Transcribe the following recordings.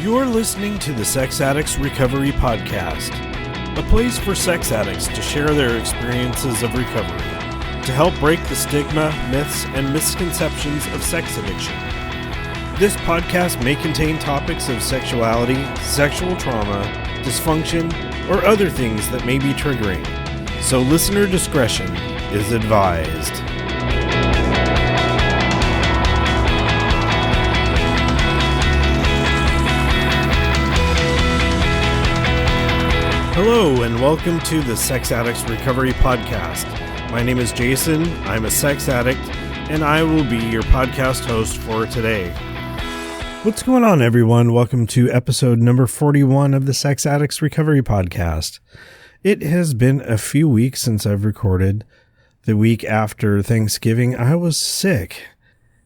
You're listening to the Sex Addicts Recovery Podcast, a place for sex addicts to share their experiences of recovery, to help break the stigma, myths, and misconceptions of sex addiction. This podcast may contain topics of sexuality, sexual trauma, dysfunction, or other things that may be triggering, so listener discretion is advised. Hello and welcome to the Sex Addicts Recovery Podcast. My name is Jason, I'm a sex addict, and I will be your podcast host for today. What's going on, everyone? Welcome to episode number 41 of the Sex Addicts Recovery Podcast. It has been a few weeks since I've recorded. The week after Thanksgiving, I was sick,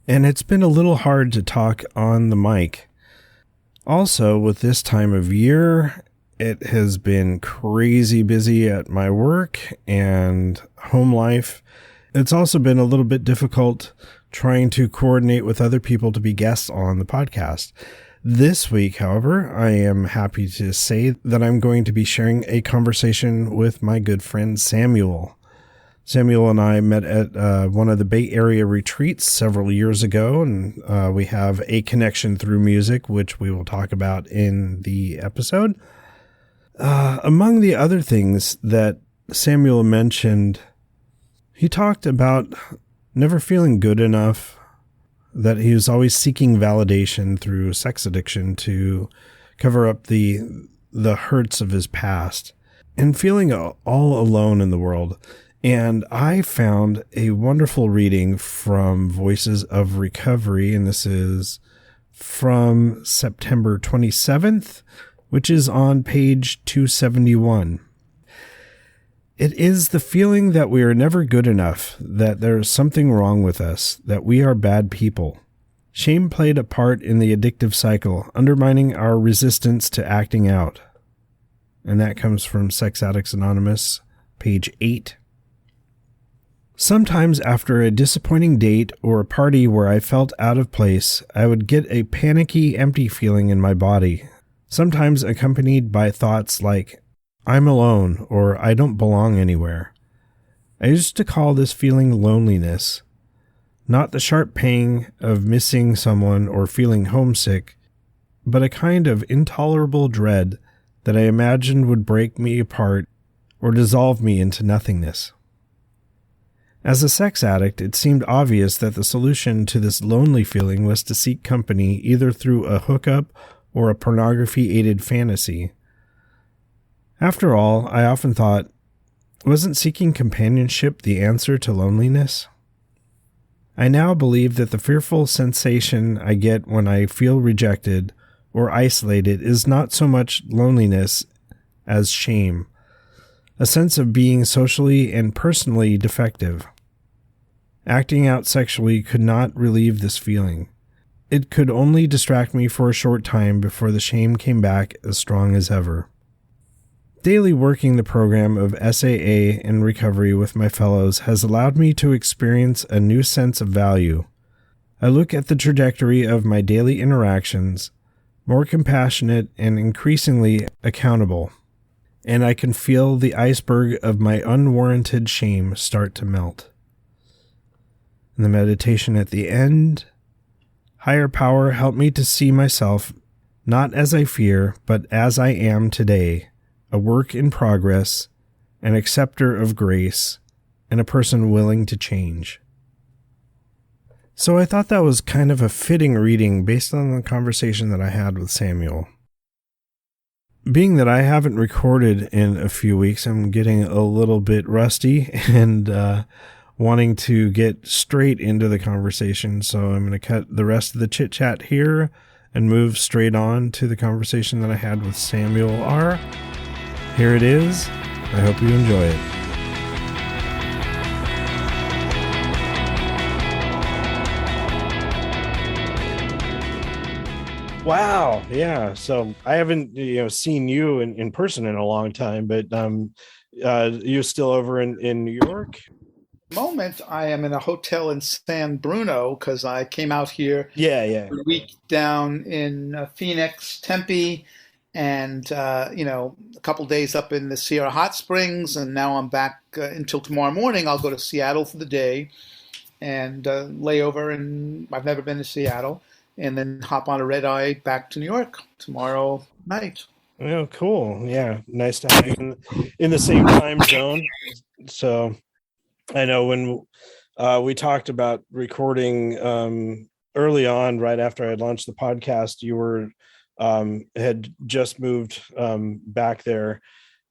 and it's been a little hard to talk on the mic. Also, with this time of year, it has been crazy busy at my work and home life. It's also been a little bit difficult trying to coordinate with other people to be guests on the podcast. This week, however, I am happy to say that I'm going to be sharing a conversation with my good friend Samuel. Samuel and I met at one of the Bay Area retreats several years ago, and we have a connection through music, which we will talk about in the episode. Among the other things that Samuel mentioned, he talked about never feeling good enough, that he was always seeking validation through sex addiction to cover up the hurts of his past, and feeling all alone in the world. And I found a wonderful reading from Voices of Recovery, and this is from September 27th, which is on page 271. It is the feeling that we are never good enough, that there is something wrong with us, that we are bad people. Shame played a part in the addictive cycle, undermining our resistance to acting out. And that comes from Sex Addicts Anonymous, page 8. Sometimes after a disappointing date or a party where I felt out of place, I would get a panicky, empty feeling in my body. Sometimes accompanied by thoughts like, I'm alone, or I don't belong anywhere. I used to call this feeling loneliness, not the sharp pang of missing someone or feeling homesick, but a kind of intolerable dread that I imagined would break me apart or dissolve me into nothingness. As a sex addict, it seemed obvious that the solution to this lonely feeling was to seek company either through a hookup or a pornography-aided fantasy. After all, I often thought, wasn't seeking companionship the answer to loneliness? I now believe that the fearful sensation I get when I feel rejected or isolated is not so much loneliness as shame, a sense of being socially and personally defective. Acting out sexually could not relieve this feeling. It could only distract me for a short time before the shame came back as strong as ever. Daily working the program of SAA and recovery with my fellows has allowed me to experience a new sense of value. I look at the trajectory of my daily interactions, more compassionate and increasingly accountable, and I can feel the iceberg of my unwarranted shame start to melt. In the meditation at the end, higher power help me to see myself not as I fear, but as I am today, a work in progress, an acceptor of grace, and a person willing to change. So I thought that was kind of a fitting reading based on the conversation that I had with Samuel. Being that I haven't recorded in a few weeks, I'm getting a little bit rusty and wanting to get straight into the conversation, so I'm going to cut the rest of the chit-chat here and move straight on to the conversation that I had with Samuel R. Here it is. I hope you enjoy it. Wow. Yeah. So I haven't, seen you in person in a long time, but you're still over in New York? moment, I am in a hotel in San Bruno because I came out here Yeah, yeah. a week down in Phoenix, Tempe, and a couple days up in the Sierra Hot Springs, and now I'm back until tomorrow morning. I'll go to Seattle for the day and lay over, and I've never been to Seattle, and then hop on a red eye back to New York tomorrow night. Oh, cool. Yeah, nice to have you in the same time zone. So I know when we talked about recording early on, right after I had launched the podcast, you were had just moved back there,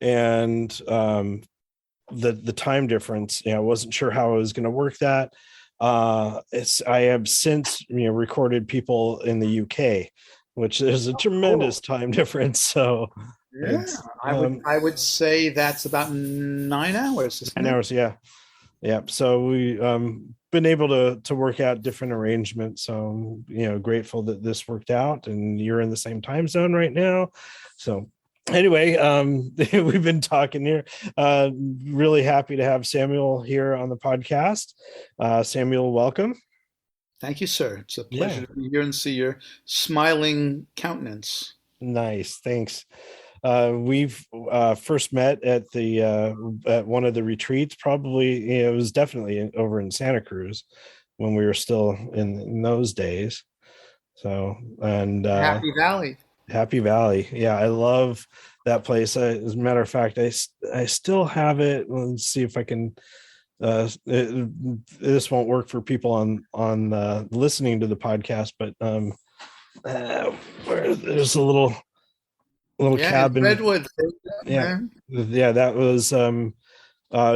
and the time difference. I wasn't sure how I was going to work that. I have since recorded people in the UK, which is a Cool. tremendous time difference. So Yeah, it's I would say that's about 9 hours, isn't 9 hours. Yeah. Yeah. So we been able to work out different arrangements. So grateful that this worked out and you're in the same time zone right now. So anyway, we've been talking here. Really happy to have Samuel here on the podcast. Samuel, welcome. Thank you, sir. It's a Yeah. pleasure to be here and see your smiling countenance. Nice. Thanks. We've first met at one of the retreats. Probably it was definitely over in Santa Cruz when we were still in those days. So and Happy Valley. Happy Valley, yeah, I love that place. As a matter of fact, I still have it. Let's see if I can. This won't work for people on listening to the podcast, but where there's a little Yeah, in cabin. Redwood. Yeah, Man. yeah, that was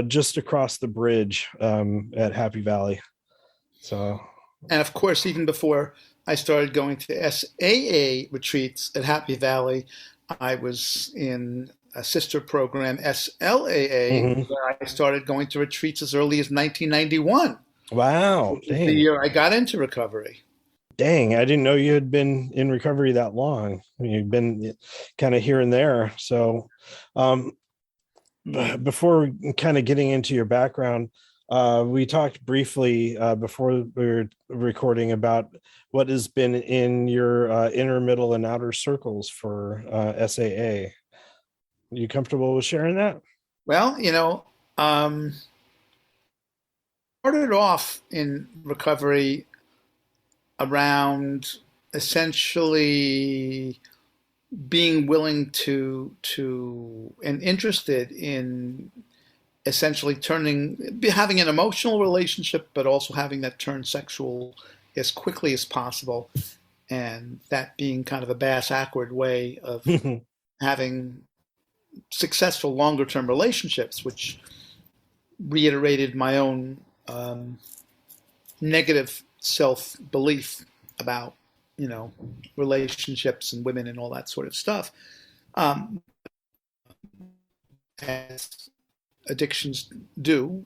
just across the bridge at Happy Valley. So And of course, even before I started going to SAA retreats at Happy Valley, I was in a sister program, SLAA, mhm. where I started going to retreats as early as 1991, Wow, which is the dang. year I got into recovery. Dang, I didn't know you had been in recovery that long. You've been kind of here and there. So, um, before kind of getting into your background, we talked briefly before we were recording about what has been in your inner, middle, and outer circles for SAA. Are you comfortable with sharing that? Well, started off in recovery around essentially being willing to and interested in essentially having an emotional relationship, but also having that turn sexual as quickly as possible, and that being kind of a bass backward way of having successful longer term relationships, which reiterated my own negative self belief about you know relationships and women and all that sort of stuff. Um, as addictions do,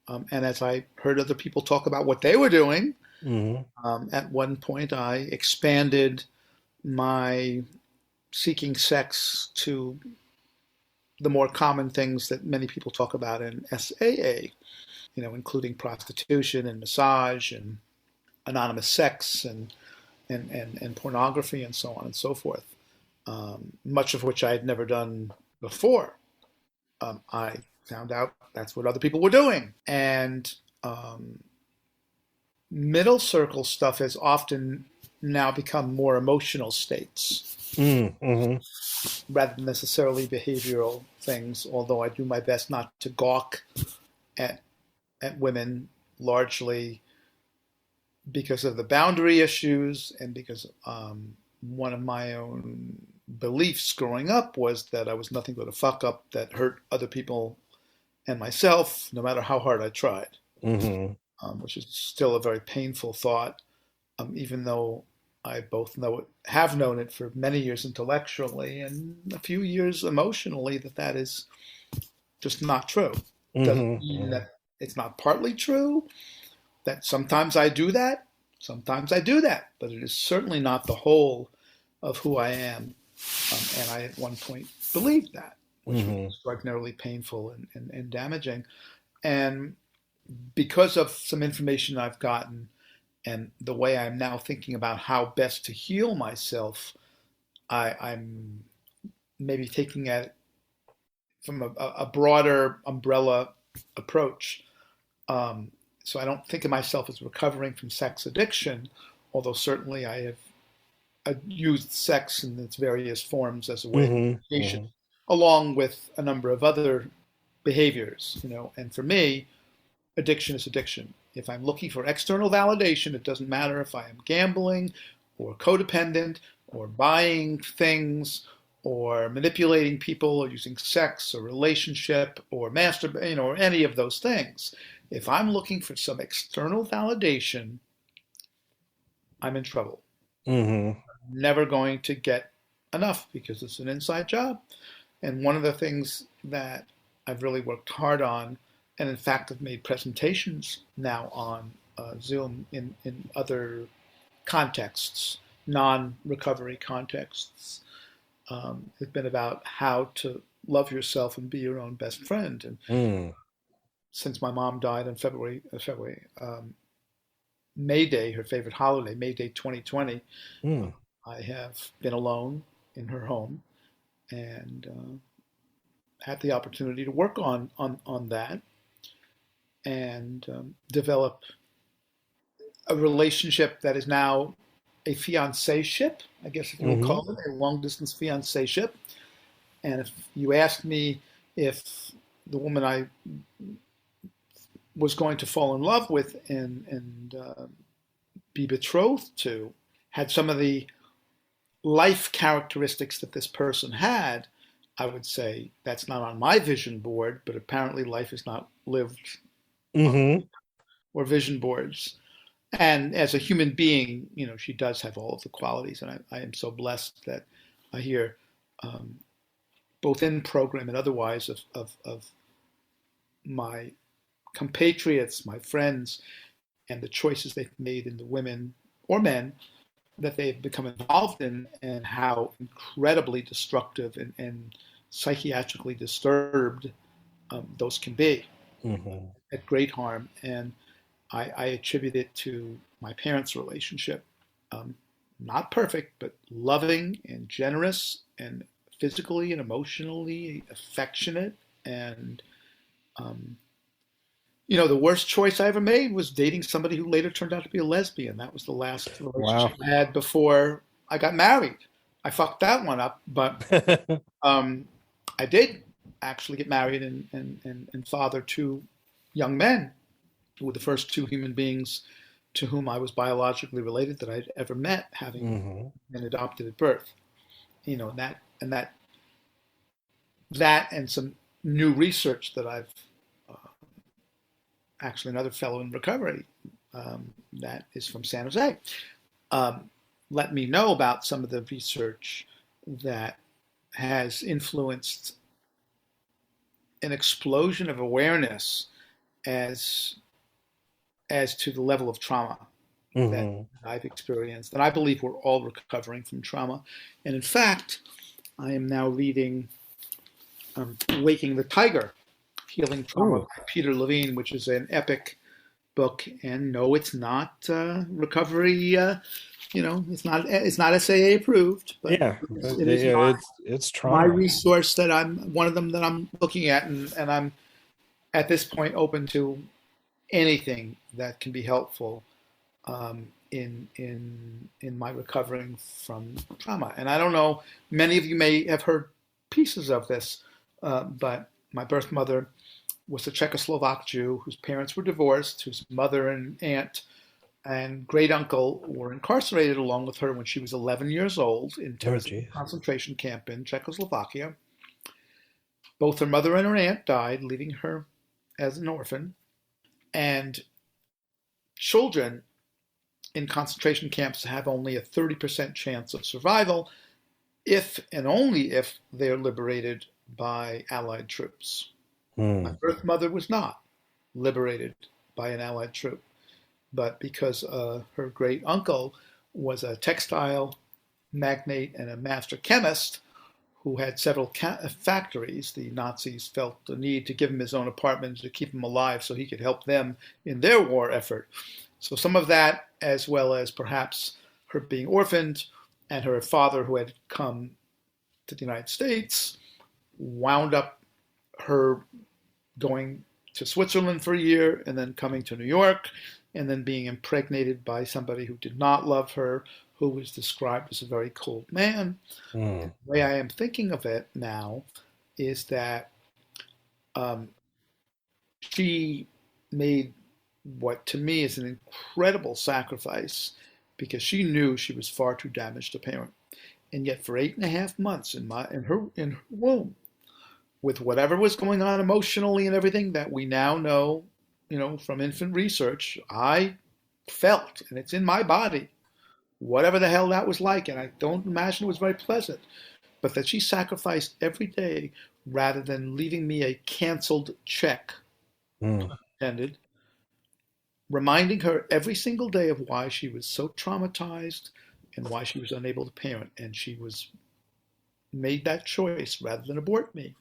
and as I heard other people talk about what they were doing, Hmm. at one point I expanded my seeking sex to the more common things that many people talk about in SAA, including prostitution and massage and anonymous sex and pornography and so on and so forth, much of which I had never done before. I found out that's what other people were doing. And middle circle stuff has often now become more emotional states Mm-hmm. rather than necessarily behavioral things, although I do my best not to gawk at, at women largely because of the boundary issues and because one of my own beliefs growing up was that I was nothing but a fuck up that hurt other people and myself, no matter how hard I tried, Mm-hmm. which is still a very painful thought, even though I both have known it for many years intellectually and a few years emotionally that is just not true. Doesn't mean Mm-hmm. that it's not partly true, that sometimes I do that, sometimes I do that, but it is certainly not the whole of who I am. And I at one point believed that, which was Mm-hmm. extraordinarily painful and damaging. And because of some information I've gotten and the way I'm now thinking about how best to heal myself, I'm maybe taking it from a broader umbrella approach. Um, so I don't think of myself as recovering from sex addiction, although certainly I have used sex in its various forms as a way of Hmm. communication, Hmm. along with a number of other behaviors. And for me, addiction is addiction. If I'm looking for external validation, it doesn't matter if I am gambling or codependent or buying things or manipulating people or using sex or relationship or masturbating or any of those things. If I'm looking for some external validation, I'm in trouble. Hmm. Never going to get enough because it's an inside job. And one of the things that I've really worked hard on, and in fact have made presentations now on Zoom in other contexts, non-recovery contexts, has been about how to love yourself and be your own best friend. And Mm. since my mom died in February, May Day, her favorite holiday, May Day 2020, Mm. I have been alone in her home and had the opportunity to work on that and develop a relationship that is now a fiancé ship, I guess if you will Hmm. call it, a long distance fiancé ship. And if you asked me if the woman I was going to fall in love with and be betrothed to had some of the life characteristics that this person had, I would say that's not on my vision board, but apparently life is not lived Hmm. or vision boards. And as a human being, she does have all of the qualities, and I am so blessed that I hear um, both in program and otherwise of my compatriots, my friends, and the choices they've made in the women or men that they've become involved in, and how incredibly destructive and psychiatrically disturbed those can be Hmm. at great harm. And I attribute it to my parents' relationship. Um, Not perfect, but loving and generous and physically and emotionally affectionate. And, um, the worst choice I ever made was dating somebody who later turned out to be a lesbian. That was the last Wow. relationship I had before I got married. I fucked that one up, but um, I did actually get married and father two young men who were the first two human beings to whom I was biologically related that I'd ever met, having Hmm. been adopted at birth. And that and some new research that I've uh, actually another fellow in recovery that is from San Jose um, let me know about some of the research that has influenced an explosion of awareness as as to the level of trauma that Hmm. I've experienced. And I believe we're all recovering from trauma. And in fact, I am now reading Waking the Tiger, Healing Trauma Ooh. by Peter Levine, which is an epic book. And no, it's not recovery. It's not SAA approved, but Yeah, it but is yeah, my, it's my trauma. resource that I'm one of them that I'm looking at, and I'm at this point open to anything that can be helpful in my recovering from trauma. And I don't know, many of you may have heard pieces of this, but my birth mother was a Czechoslovak Jew whose parents were divorced, whose mother and aunt and great uncle were incarcerated along with her when she was 11 years old in Oh, Terezín geez. concentration camp in Czechoslovakia. Both her mother and her aunt died, leaving her as an orphan. And children in concentration camps have only a 30% chance of survival if and only if they are liberated by Allied troops. My Hmm. birth mother was not liberated by an Allied troop, but because her great uncle was a textile magnate and a master chemist who had several factories. The Nazis felt the need to give him his own apartment to keep him alive so he could help them in their war effort. So some of that, as well as perhaps her being orphaned and her father who had come to the United States, wound up her going to Switzerland for a year and then coming to New York and then being impregnated by somebody who did not love her, who was described as a very cold man. Mm. The way I am thinking of it now is that um, she made what to me is an incredible sacrifice because she knew she was far too damaged a parent. And yet for 8.5 months in her womb, with whatever was going on emotionally and everything that we now know, from infant research, I felt, and it's in my body, whatever the hell that was like, and I don't imagine it was very pleasant, but that she sacrificed every day rather than leaving me a canceled check, Mm. ended, reminding her every single day of why she was so traumatized and why she was unable to parent, and she was made that choice rather than abort me.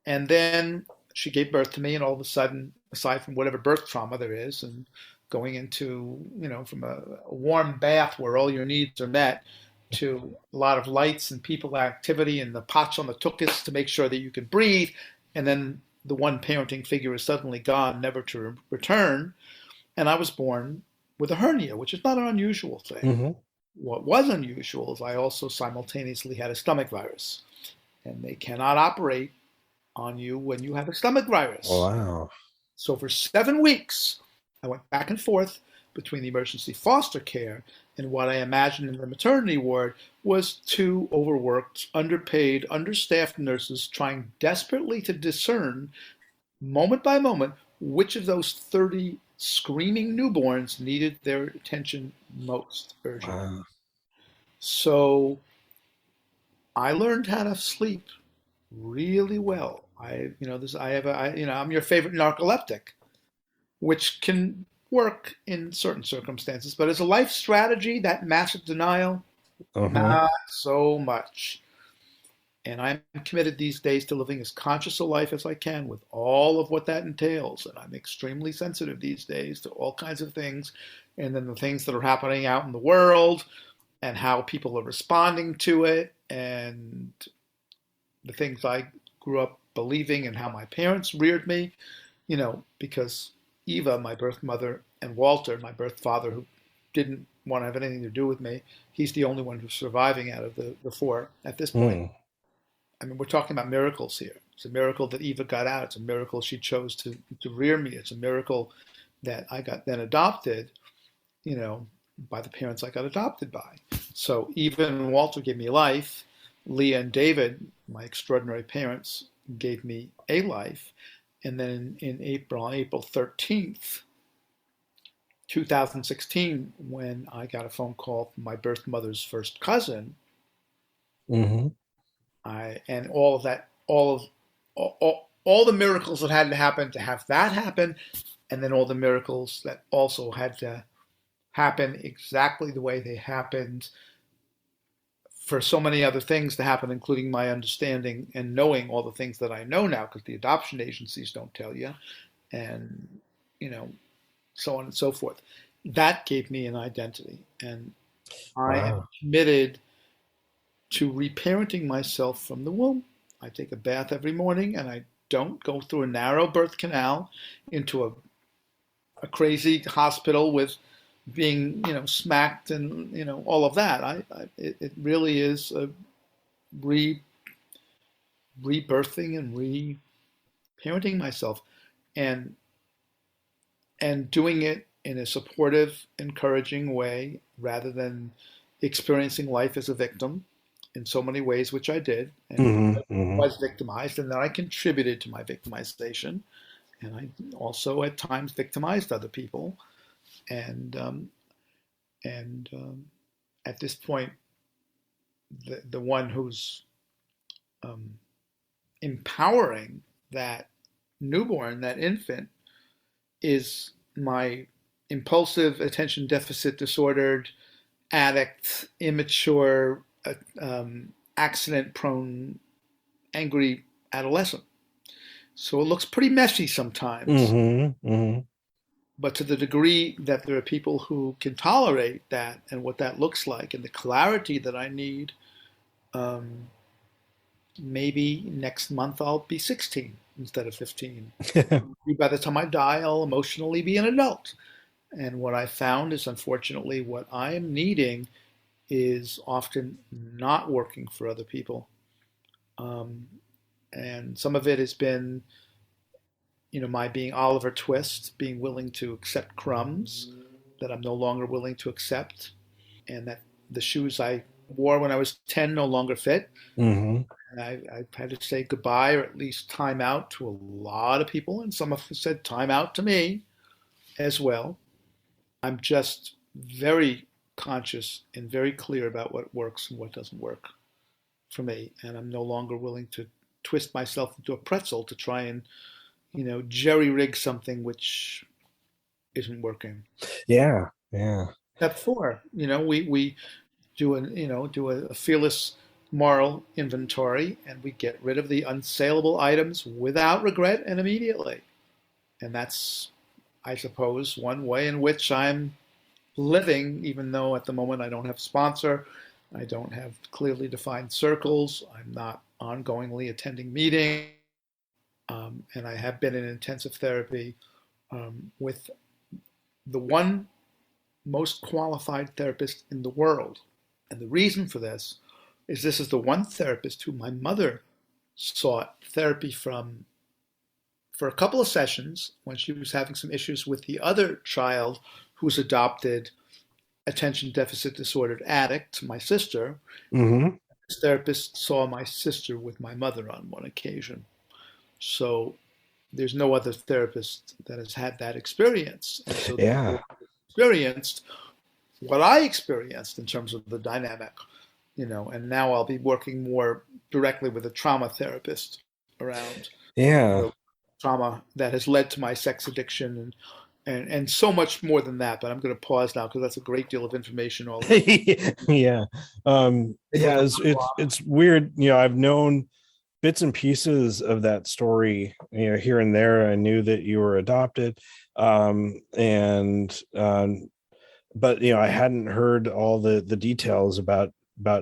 And then she gave birth to me, and all of a sudden, aside from whatever birth trauma there is, and going into, from a warm bath where all your needs are met, to a lot of lights and people activity and the pots on the tuchus to make sure that you can breathe, and then the one parenting figure is suddenly gone, never to return. And I was born with a hernia, which is not an unusual thing. Mm-hmm. What was unusual is I also simultaneously had a stomach virus, and they cannot operate on you when you have a stomach virus. Wow. So for 7 weeks, I went back and forth between the emergency foster care and what I imagined in the maternity ward was two overworked, underpaid, understaffed nurses trying desperately to discern, moment by moment, which of those 30 screaming newborns needed their attention most urgently. Wow. So I learned how to sleep really well. I'm your favorite narcoleptic, which can work in certain circumstances, but as a life strategy, that massive denial, Uh-huh. not so much. And I'm committed these days to living as conscious a life as I can with all of what that entails. And I'm extremely sensitive these days to all kinds of things. And then the things that are happening out in the world and how people are responding to it and the things I grew up believing and how my parents reared me, because Eva, my birth mother, and Walter, my birth father, who didn't want to have anything to do with me, he's the only one who's surviving out of the four at this point. Mm. I mean, we're talking about miracles here. It's a miracle that Eva got out. It's a miracle she chose to rear me. It's a miracle that I got then adopted, you know, by the parents I got adopted by. So Eva and Walter gave me life. Leah and David, my extraordinary parents, gave me a life. And then in April, on April 13th, 2016, when I got a phone call from my birth mother's first cousin, Mm-hmm. and all of that, all the miracles that had to happen to have that happen, and then all the miracles that also had to happen exactly the way they happened for so many other things to happen, including my understanding and knowing all the things that I know now, because the adoption agencies don't tell you, and you know, so on and so forth. That gave me an identity, and I am Wow. committed to reparenting myself from the womb. I take a bath every morning, and I don't go through a narrow birth canal into a crazy hospital with being, smacked and, all of that. It really is a re rebirthing and reparenting myself, and doing it in a supportive, encouraging way rather than experiencing life as a victim in so many ways, which I did, and Mm-hmm. Mm-hmm. was victimized, and that I contributed to my victimization, and I also at times victimized other people, and and at this point, the one who's um, empowering that newborn, that infant, is my impulsive, attention deficit disordered, addict, immature, accident prone, angry adolescent. So it looks pretty messy sometimes. Mm-hmm. Mm-hmm. But to the degree that there are people who can tolerate that and what that looks like and the clarity that I need, um, maybe next month I'll be 16 instead of 15. By the time I die, I'll emotionally be an adult. And what I found is, unfortunately, what I am needing is often not working for other people. Um, and some of it has been, my being Oliver Twist, being willing to accept crumbs that I'm no longer willing to accept, and that the shoes I wore when I was 10 no longer fit. Mm-hmm. And I've had to say goodbye or at least time out to a lot of people, and some have said time out to me as well. I'm just very conscious and very clear about what works and what doesn't work for me, and I'm no longer willing to twist myself into a pretzel to try and jerry rig something which isn't working. Yeah. Yeah. Step four, we do a fearless moral inventory, and we get rid of the unsaleable items without regret and immediately. And that's, I suppose, one way in which I'm living, even though at the moment I don't have a sponsor, I don't have clearly defined circles, I'm not ongoingly attending meetings, and I have been in intensive therapy with the one most qualified therapist in the world. And the reason for this is the one therapist who my mother sought therapy from for a couple of sessions when she was having some issues with the other child who's adopted attention deficit disordered addict, my sister. Mm-hmm. This therapist saw my sister with my mother on one occasion. So there's no other therapist that has had that experience. And so Yeah. experienced what I experienced in terms of the dynamic, and now I'll be working more directly with a trauma therapist around Yeah. the trauma that has led to my sex addiction and so much more than that. But I'm going to pause now because that's a great deal of information all at Yeah. Yeah, it's weird. I've known bits and pieces of that story, here and there. I knew that you were adopted. And but I hadn't heard all the details about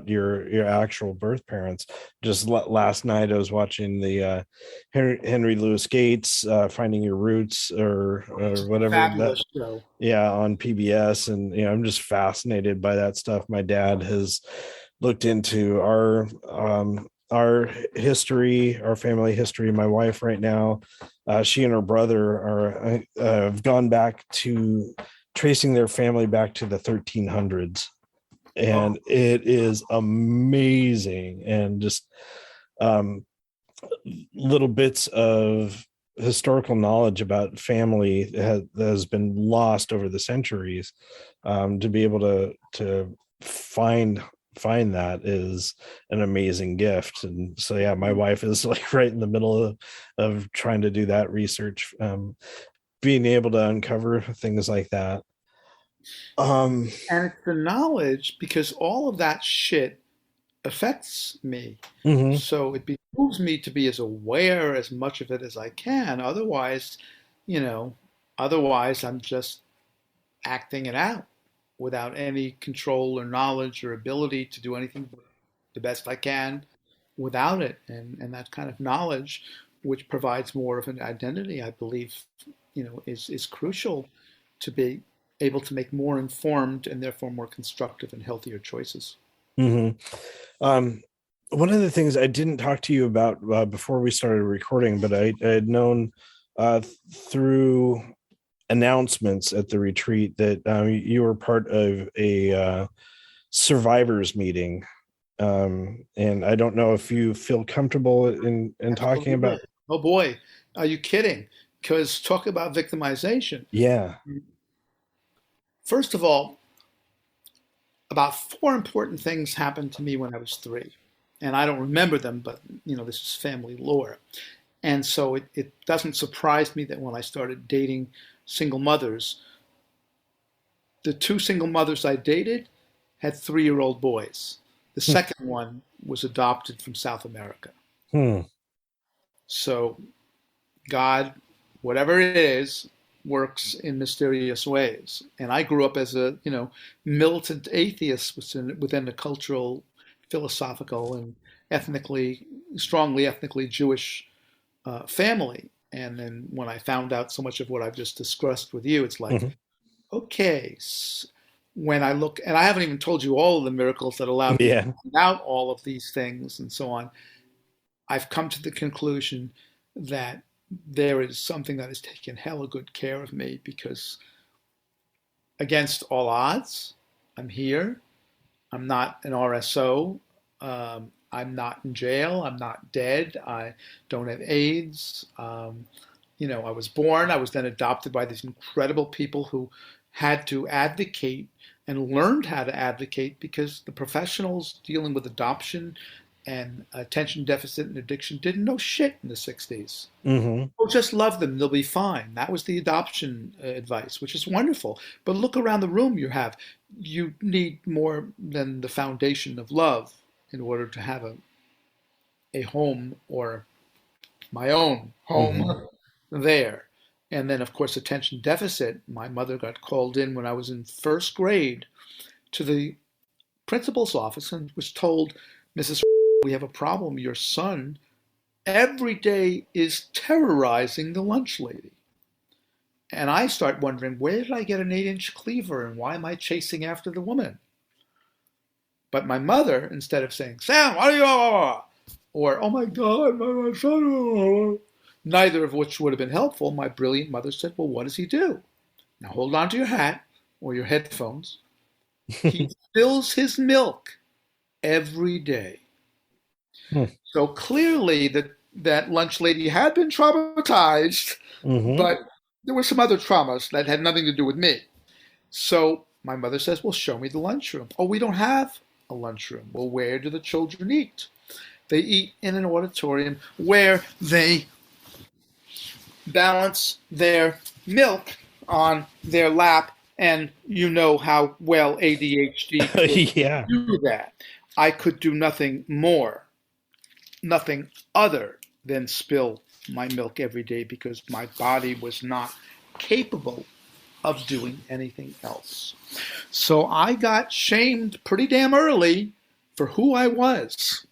your actual birth parents. Just last night I was watching the Henry Louis Gates Finding Your Roots or whatever that, fabulous show. yeah, on PBS. And I'm just fascinated by that stuff. My dad has looked into our history, our family history. My wife right now, she and her brother are have gone back to tracing their family back to the 1300s, and it is amazing. And just little bits of historical knowledge about family that has been lost over the centuries, to be able to find that is an amazing gift. And so, yeah, my wife is like right in the middle of trying to do that research, being able to uncover things like that. And it's the knowledge because all of that shit affects me. Mhm. So it behooves me to be as aware as much of it as I can. You know, otherwise I'm just acting it out without any control or knowledge or ability to do anything but the best I can without it. And that kind of knowledge, which provides more of an identity, I believe, is crucial to be able to make more informed and therefore more constructive and healthier choices. Mhm. Um, One of the things I didn't talk to you about before we started recording, but I had known through announcements at the retreat that you were part of a survivors meeting. And I don't know if you feel comfortable in talking Absolutely. about. Oh boy, are you kidding? Because talk about victimization. Yeah. First of all, about four important things happened to me when I was three. And I don't remember them, but this is family lore. And so it doesn't surprise me that when I started dating single mothers, the two single mothers I dated had 3-year-old boys. The second one was adopted from South America. Hmm. So God, whatever it is, works in mysterious ways. And I grew up as a, militant atheist within a cultural, philosophical, and ethnically, strongly ethnically Jewish family. And then when I found out so much of what I've just discussed with you, it's like, Hmm. okay, when I look, and I haven't even told you all of the miracles that allowed me to Yeah. find out all of these things and so on. I've come to the conclusion that there is something that has taken hella good care of me because against all odds, I'm here. I'm not an RSO. I'm not in jail. I'm not dead. I don't have AIDS. I was born. I was then adopted by these incredible people who had to advocate and learned how to advocate because the professionals dealing with adoption and attention deficit and addiction didn't know shit in the 60s. Hmm. Oh, just love them. They'll be fine. That was the adoption advice, which is wonderful. But look around the room you have. You need more than the foundation of love in order to have a home or my own Hmm. home there. And then, of course, attention deficit. My mother got called in when I was in first grade to the principal's office and was told, Mrs. We have a problem. Your son every day is terrorizing the lunch lady. And I start wondering, where did I get an 8-inch cleaver and why am I chasing after the woman? But my mother, instead of saying, Sam, what are you? Or, oh my God, my son, neither of which would have been helpful, my brilliant mother said, well, what does he do? Now hold on to your hat or your headphones. He spills his milk every day. So clearly that lunch lady had been traumatized, Hmm. but there were some other traumas that had nothing to do with me. So my mother says, well, show me the lunchroom. Oh, we don't have a lunchroom. Well, where do the children eat? They eat in an auditorium where they balance their milk on their lap, and you know how well ADHD kids Yeah. do that. I could do nothing more, nothing other than spill my milk every day because my body was not capable of doing anything else. So I got shamed pretty damn early for who I was.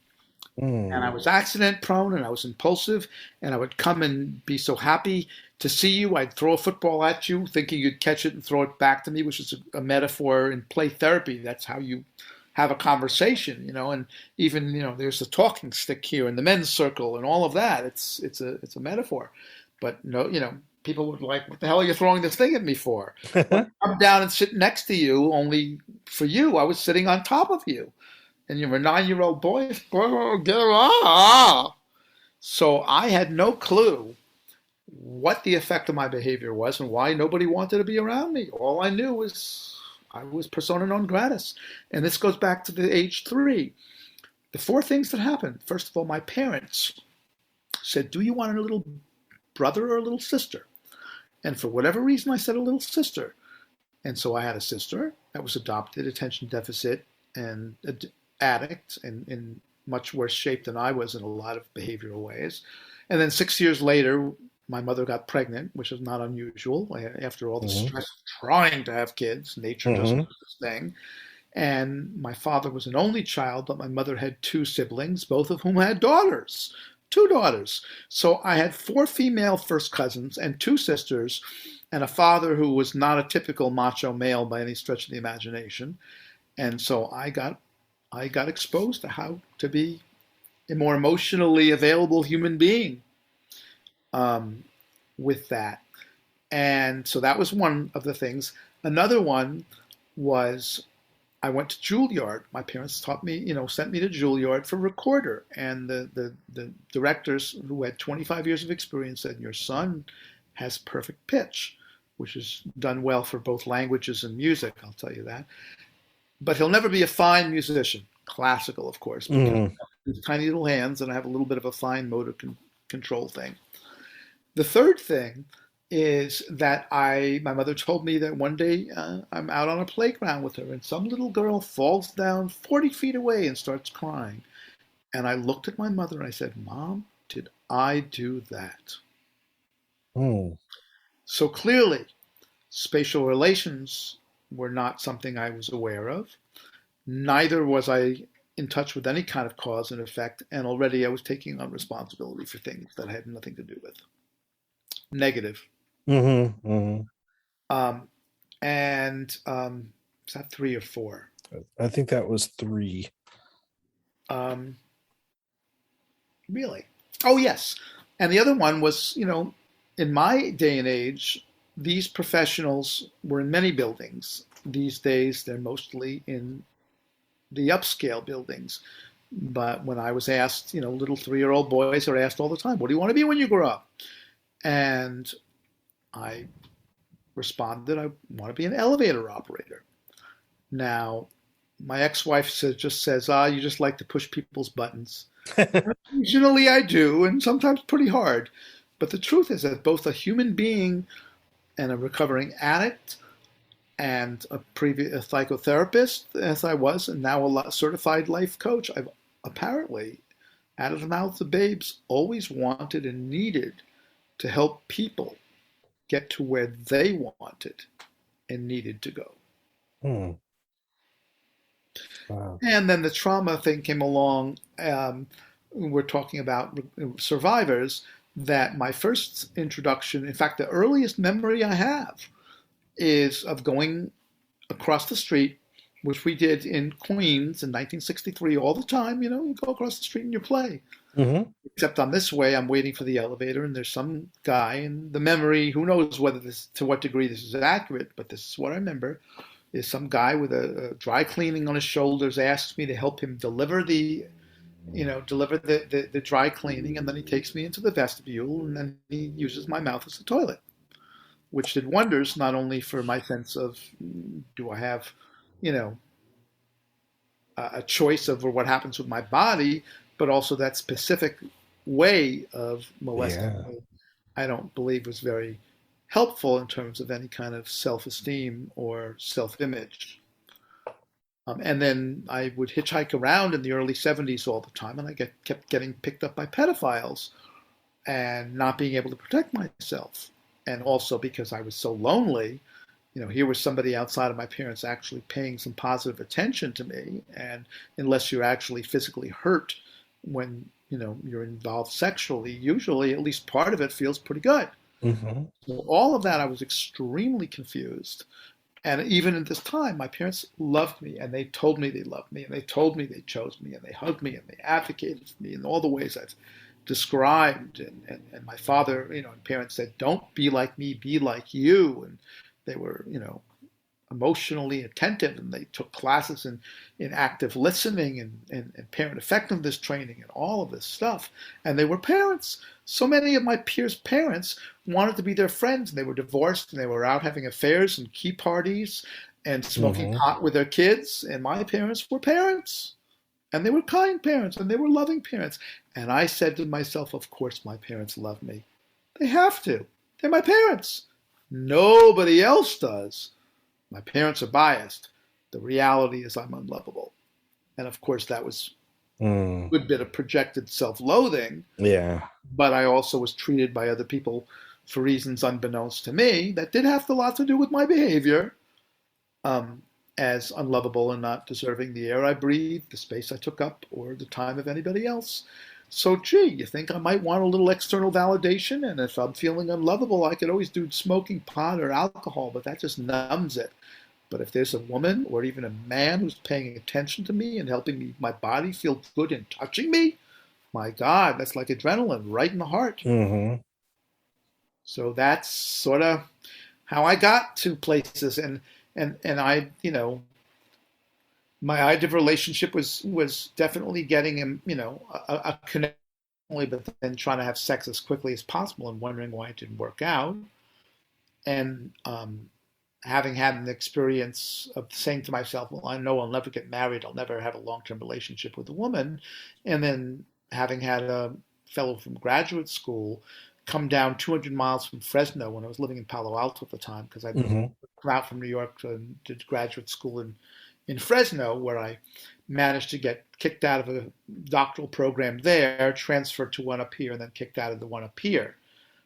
And I Mm. was accident prone and I was impulsive and I would come and be so happy to see you. I'd throw a football at you thinking you'd catch it and throw it back to me, which is a metaphor in play therapy. That's how you have a conversation, and even, there's a talking stick here in the men's circle and all of that. It's a metaphor. But no, people would like, what the hell are you throwing this thing at me for? Well, I'm down and sit next to you, only for you, I was sitting on top of you and you're a 9-year-old boy. Get off. So I had no clue what the effect of my behavior was and why nobody wanted to be around me. All I knew was I was persona non gratis. And this goes back to the age 3. The 4 things that happened. First of all, my parents said, do you want a little brother or a little sister? And for whatever reason, I said a little sister. And so I had a sister that was adopted, attention deficit, and addict, and in much worse shape than I was in a lot of behavioral ways. And then 6 years later, my mother got pregnant, which is not unusual after all the Hmm. stress of trying to have kids. Nature doesn't Hmm. do this thing. And my father was an only child, but my mother had 2 siblings, both of whom had daughters. 2 daughters. So I had 4 female first cousins and 2 sisters, and a father who was not a typical macho male by any stretch of the imagination. And so I got exposed to how to be a more emotionally available human being um, with that. And so that was one of the things. Another one was I went to Juilliard. My parents taught me, sent me to Juilliard for recorder. And the directors who had 25 years of experience said, your son has perfect pitch, which is done well for both languages and music, I'll tell you that. But he'll never be a fine musician, classical, of course, because Hmm. I have tiny little hands and I have a little bit of a fine motor control thing. The third thing is that my mother told me that one day I'm out on a playground with her and some little girl falls down 40 feet away and starts crying. And I looked at my mother and I said, Mom, did I do that? Mm. So clearly, spatial relations were not something I was aware of. Neither was I in touch with any kind of cause and effect. And already I was taking on responsibility for things that I had nothing to do with. Negative. Mm-hmm. Mm-hmm. Um, and is that three or four? I think that was three. Um, Really? Oh, yes. And the other one was, in my day and age, these professionals were in many buildings. These days, they're mostly in the upscale buildings. But when I was asked, little 3-year-old boys are asked all the time, what do you want to be when you grow up? And I responded, I want to be an elevator operator. Now, my ex-wife just says, you just like to push people's buttons. Occasionally I do, and sometimes pretty hard. But the truth is that both a human being and a recovering addict and a previous psychotherapist, as I was, and now a certified life coach, I've apparently, out of the mouths of babes, always wanted and needed to help people get to where they wanted and needed to go. Hmm. Wow. And then the trauma thing came along. We're talking about survivors. That my first introduction, in fact, the earliest memory I have is of going across the street, which we did in Queens in 1963 all the time. You go across the street and you play. Mm-hmm. Except on this way, I'm waiting for the elevator, and there's some guy, and the memory, who knows to what degree this is accurate, but this is what I remember, is some guy with a dry cleaning on his shoulders asks me to help him deliver the dry cleaning, and then he takes me into the vestibule, and then he uses my mouth as a toilet, which did wonders not only for my sense of do I have, you know, a choice over what happens with my body, but also that specific way of molesting Yeah. me, I don't believe was very helpful in terms of any kind of self-esteem or self-image. And then I would hitchhike around in the early 70s all the time, and I kept getting picked up by pedophiles and not being able to protect myself. And also because I was so lonely, here was somebody outside of my parents actually paying some positive attention to me. And unless you're actually physically hurt when, you're involved sexually, usually at least part of it feels pretty good. Mm-hmm. So all of that, I was extremely confused. And even at this time, my parents loved me and they told me they loved me and they told me they chose me and they hugged me and they advocated for me in all the ways I've described. And my father, and parents said, don't be like me, be like you. And they were, emotionally attentive, and they took classes in active listening and parent effectiveness training and all of this stuff. And they were parents. So many of my peers' parents wanted to be their friends, and they were divorced, and they were out having affairs and key parties and smoking Mm-hmm. pot with their kids. And my parents were parents. And they were kind parents, and they were loving parents. And I said to myself, of course my parents love me. They have to. They're my parents. Nobody else does. My parents are biased. The reality is I'm unlovable. And of course, that was Mm. a good bit of projected self loathing, Yeah. but I also was treated by other people for reasons unbeknownst to me that did have a lot to do with my behavior um, as unlovable and not deserving the air I breathed, the space I took up, or the time of anybody else. So, gee, you think I might want a little external validation? And if I'm feeling unlovable, I could always do smoking pot or alcohol, but that just numbs it. But if there's a woman or even a man who's paying attention to me and helping me, my body feel good and touching me, my God, that's like adrenaline right in the heart. Mm-hmm. So that's sort of how I got to places, and I, my ideal relationship was definitely getting him, a connection, but then trying to have sex as quickly as possible and wondering why it didn't work out, and having had an experience of saying to myself, well, I know I'll never get married, I'll never have a long-term relationship with a woman, and then having had a fellow from graduate school come down 200 miles from Fresno when I was living in Palo Alto at the time, because I'd Mm-hmm. come out from New York and did graduate school in Fresno, where I managed to get kicked out of a doctoral program there, transferred to one up here, and then kicked out of the one up here,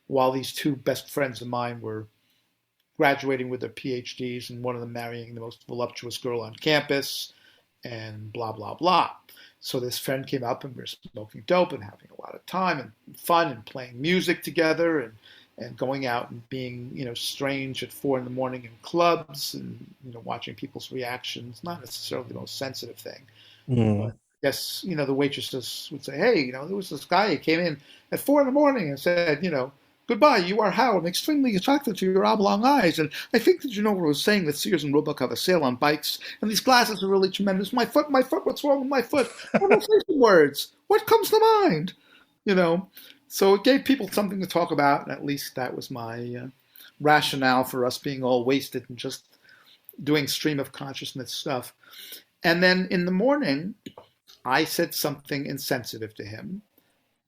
while these two best friends of mine were graduating with their PhDs and one of them marrying the most voluptuous girl on campus and blah, blah, blah. So this friend came up and we were smoking dope and having a lot of time and fun and playing music together and going out and being, strange at 4 a.m. in clubs and, watching people's reactions, not necessarily the most sensitive thing. But Mm. I guess, the waitresses would say, hey, there was this guy who came in at 4 a.m. and said, goodbye, you are Hal. I'm extremely attracted to your oblong eyes. And I think that what I was saying that Sears and Roebuck have a sale on bikes. And these glasses are really tremendous. My foot, what's wrong with my foot? I don't say some words. What comes to mind? So it gave people something to talk about. And at least that was my rationale for us being all wasted and just doing stream of consciousness stuff. And then in the morning, I said something insensitive to him.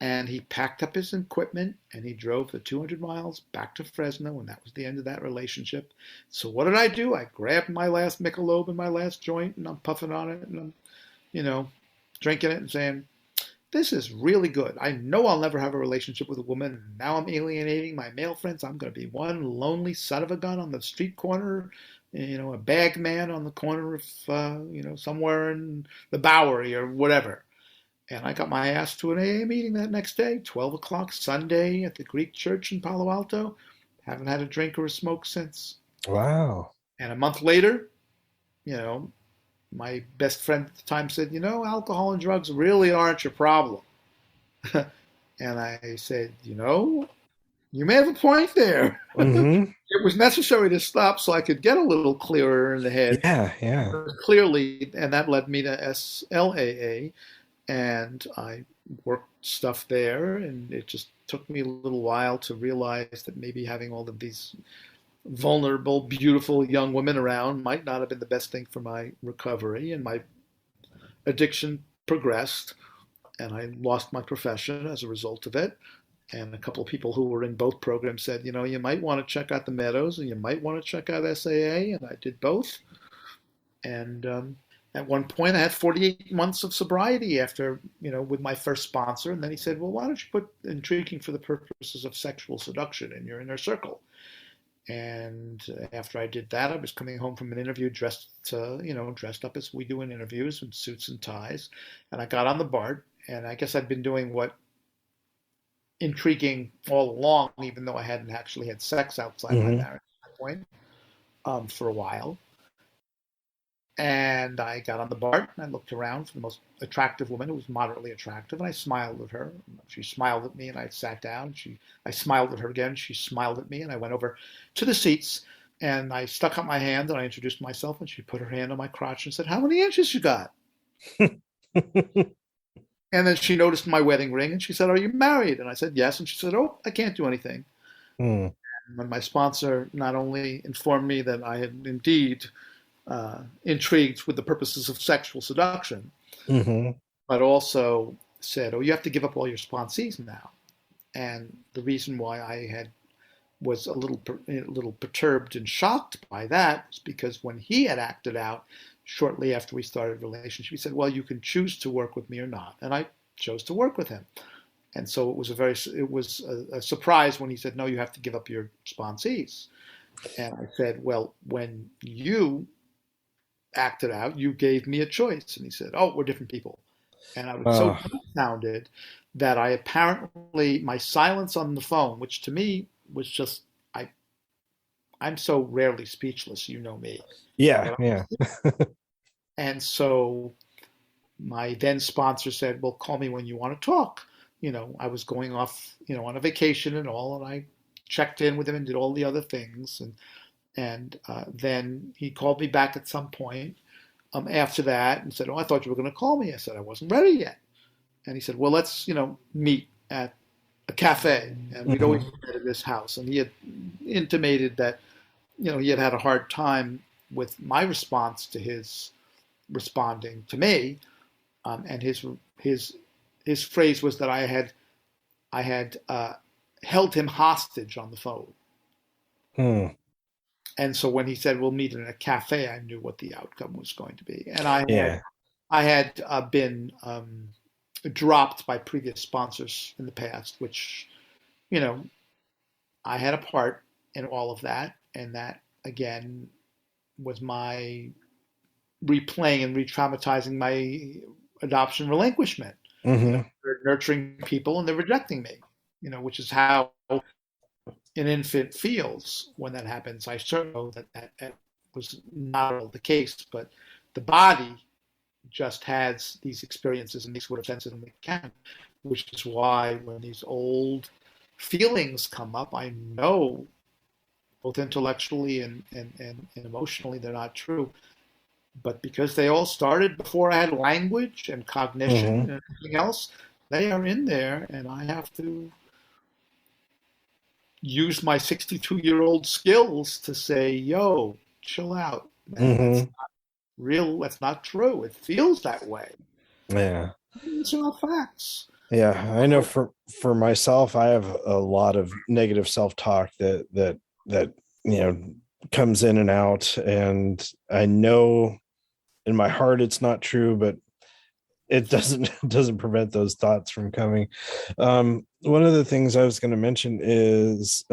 And he packed up his equipment and he drove the 200 miles back to Fresno, and that was the end of that relationship. So what did I do? I grabbed my last Michelob and my last joint, and I'm puffing on it, and I'm, drinking it and saying, this is really good. I know I'll never have a relationship with a woman, and now I'm alienating my male friends. I'm going to be one lonely son of a gun on the street corner, a bag man on the corner of, somewhere in the Bowery or whatever. And I got my ass to an AA meeting that next day, 12 o'clock Sunday at the Greek church in Palo Alto. Haven't had a drink or a smoke since. Wow. And a month later, my best friend at the time said, alcohol and drugs really aren't your problem. And I said, you may have a point there. Mm-hmm. It was necessary to stop so I could get a little clearer in the head. Yeah, yeah. Clearly, and that led me to SLAA. And I worked stuff there, and it just took me a little while to realize that maybe having all of these vulnerable, beautiful young women around might not have been the best thing for my recovery, and my addiction progressed, and I lost my profession as a result of it. And a couple of people who were in both programs said, you might want to check out the Meadows, and you might want to check out SAA, and I did both. And at one point, I had 48 months of sobriety after, with my first sponsor. And then he said, well, why don't you put intriguing for the purposes of sexual seduction in your inner circle? And after I did that, I was coming home from an interview dressed up as we do in interviews in suits and ties. And I got on the BART, and I guess I'd been doing what intriguing all along, even though I hadn't actually had sex outside my marriage at that point, for a while. And I got on the BART and I looked around for the most attractive woman who was moderately attractive, and I smiled at her. She smiled at me, and I sat down. I smiled at her again. She smiled at me, and I went over to the seats, and I stuck out my hand and I introduced myself, and she put her hand on my crotch and said, "How many inches you got?" And then she noticed my wedding ring, and she said, "Are you married?" And I said, "Yes." And she said, "Oh, I can't do anything." Mm. And when my sponsor not only informed me that I had indeed intrigued with the purposes of sexual seduction, Mm-hmm. but also said, "Oh, you have to give up all your sponsees now." And the reason why I was a little perturbed and shocked by that was because when he had acted out shortly after we started a relationship, he said, "Well, you can choose to work with me or not," and I chose to work with him. And so it was a surprise when he said, "No, you have to give up your sponsees." And I said, "Well, when you acted out, you gave me a choice." And he said, "Oh, we're different people." And I was so confounded that my silence on the phone, which to me was just, I'm so rarely speechless, you know me. Yeah, yeah. And so my then sponsor said, "Well, call me when you want to talk." I was going off, on a vacation and all, and I checked in with him and did all the other things. And then he called me back at some point after that and said, "Oh, I thought you were going to call me." I said, "I wasn't ready yet." And he said, "Well, let's, meet at a cafe." And we'd always met at this house. And he had intimated that, he had had a hard time with my response to his responding to me. And his phrase was that I had held him hostage on the phone. Mm. And so when he said we'll meet in a cafe, I knew what the outcome was going to be. And Yeah. I had been dropped by previous sponsors in the past, which, you know, I had a part in all of that. And that, again, was my replaying and re traumatizing my adoption relinquishment. You know, Hmm. they're nurturing people and they're rejecting me, which is how an infant feels when that happens. I certainly know that was not all the case, but the body just has these experiences and these sort of senses and it can, which is why when these old feelings come up, I know both intellectually and emotionally they're not true. But because they all started before I had language and cognition Hmm. and everything else, they are in there, and I have to use my 62-year-old skills to say, yo, chill out, man. That's Hmm. real. That's not true. It feels that way. Yeah. These are not facts. Yeah, I know for myself, I have a lot of negative self-talk that you know comes in and out, and I know in my heart it's not true, but it doesn't prevent those thoughts from coming. One of the things I was going to mention is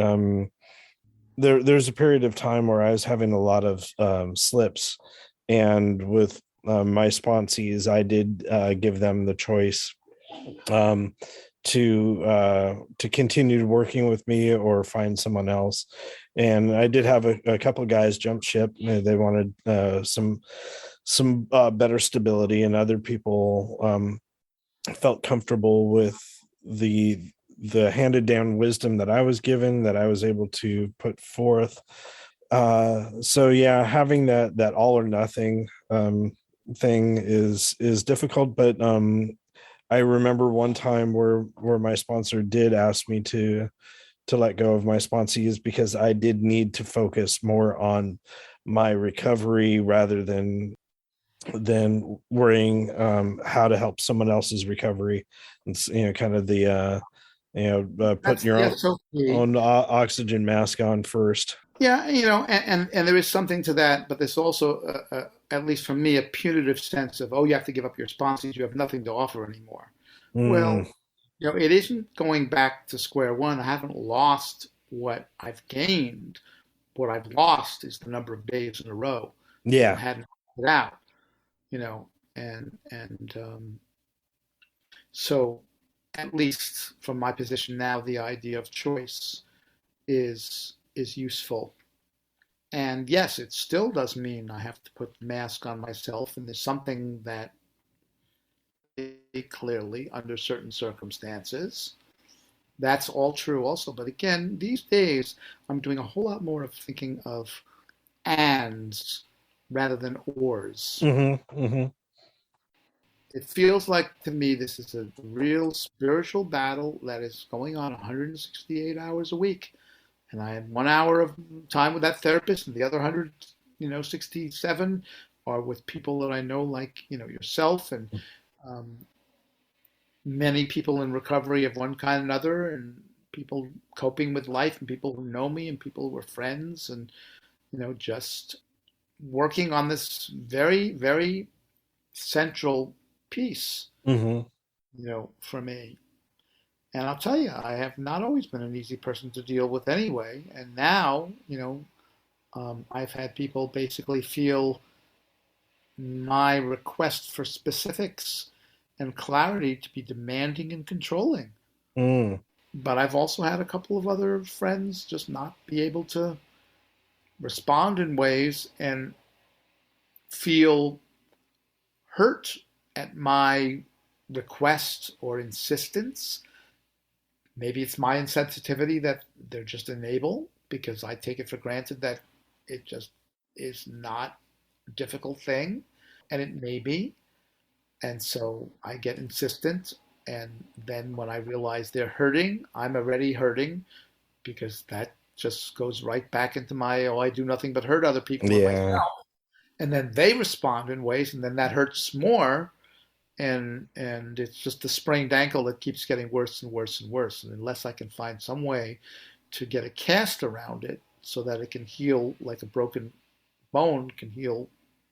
there's a period of time where I was having a lot of slips, and with my sponsees, I did give them the choice um, to continue working with me or find someone else. And I did have a couple of guys jump ship. They wanted some better stability, and other people felt comfortable with the the handed down wisdom that I was given, that I was able to put forth. So yeah, having that all or nothing thing is difficult, but I remember one time where my sponsor did ask me to let go of my sponsees because I did need to focus more on my recovery rather than worrying how to help someone else's recovery. It's kind of the putting That's your yes, so key. own oxygen mask on first. Yeah, and there is something to that, but there's also, at least for me, a punitive sense of, oh, you have to give up your sponsors, you have nothing to offer anymore. Mm, Well, it isn't going back to square one. I haven't lost what I've gained. What I've lost is the number of days in a row that I yeah. hadn't it out, you know, and so at least from my position now, the idea of choice is useful. And yes, it still does mean I have to put the mask on myself, and there's something that clearly under certain circumstances. That's all true also. But again, these days I'm doing a whole lot more of thinking of ands rather than ors. Hmm. Hmm. It feels like to me this is a real spiritual battle that is going on 168 hours a week. And I had 1 hour of time with that therapist, and the other 100, 67 are with people that I know, like yourself, and um, many people in recovery of one kind or another, and people coping with life, and people who know me, and people who are friends, and just working on this very, very central piece, Hmm. for me. And I'll tell you, I have not always been an easy person to deal with anyway. And now, I've had people basically feel my request for specifics and clarity to be demanding and controlling. Mm. But I've also had a couple of other friends just not be able to respond in ways and feel hurt at my request or insistence. Maybe it's my insensitivity that they're just unable because I take it for granted that it just is not a difficult thing, and it may be. And so I get insistent. And then when I realize they're hurting, I'm already hurting because that just goes right back into my, oh, I do nothing but hurt other people and Yeah. myself. And then they respond in ways, and then that hurts more. And it's just the sprained ankle that keeps getting worse and worse and worse. And unless I can find some way to get a cast around it, so that it can heal like a broken bone can heal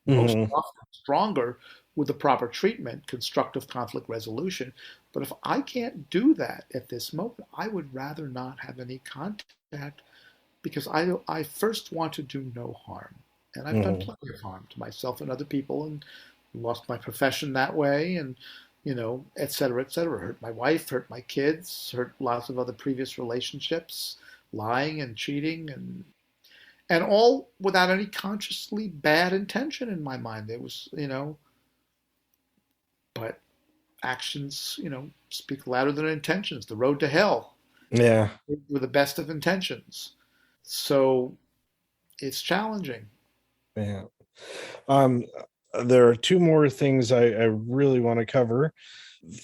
most Hmm. often stronger with the proper treatment, constructive conflict resolution. But if I can't do that at this moment, I would rather not have any contact because I first want to do no harm. And I've done Hmm. plenty of harm to myself and other people and lost my profession that way and, et cetera, et cetera. Hurt my wife, hurt my kids, hurt lots of other previous relationships, lying and cheating and all without any consciously bad intention in my mind. It was, but actions, speak louder than intentions. The road to hell Yeah. with the best of intentions. So it's challenging. Yeah. Um, there are two more things I really want to cover.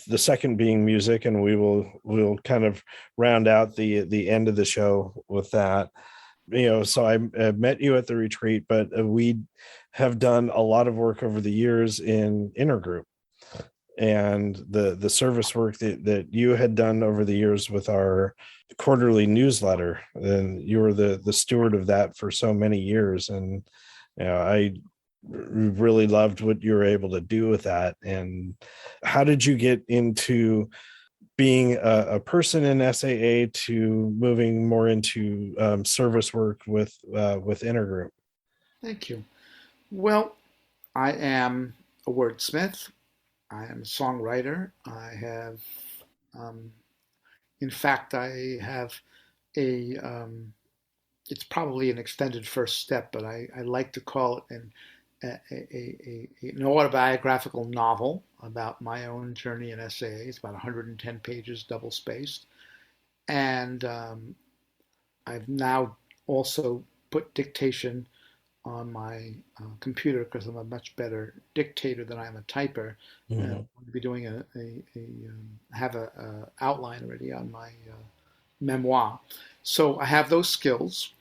The second being music, and we'll kind of round out the end of the show with that. So I met you at the retreat, but we have done a lot of work over the years in intergroup, and the service work that you had done over the years with our quarterly newsletter, and you were the steward of that for so many years. And I really loved what you were able to do with that. And how did you get into being a person in SAA to moving more into service work with intergroup? Thank you. Well, I am a wordsmith. I am a songwriter. Um, in fact, I have it's probably an extended first step, but I like to call it an autobiographical novel about my own journey in SAA. It's about 110 pages, double spaced. And I've now also put dictation on my computer because I'm a much better dictator than I am a typer. And I'm Mhm. going to be doing have a outline already on my memoir. So I have those skills.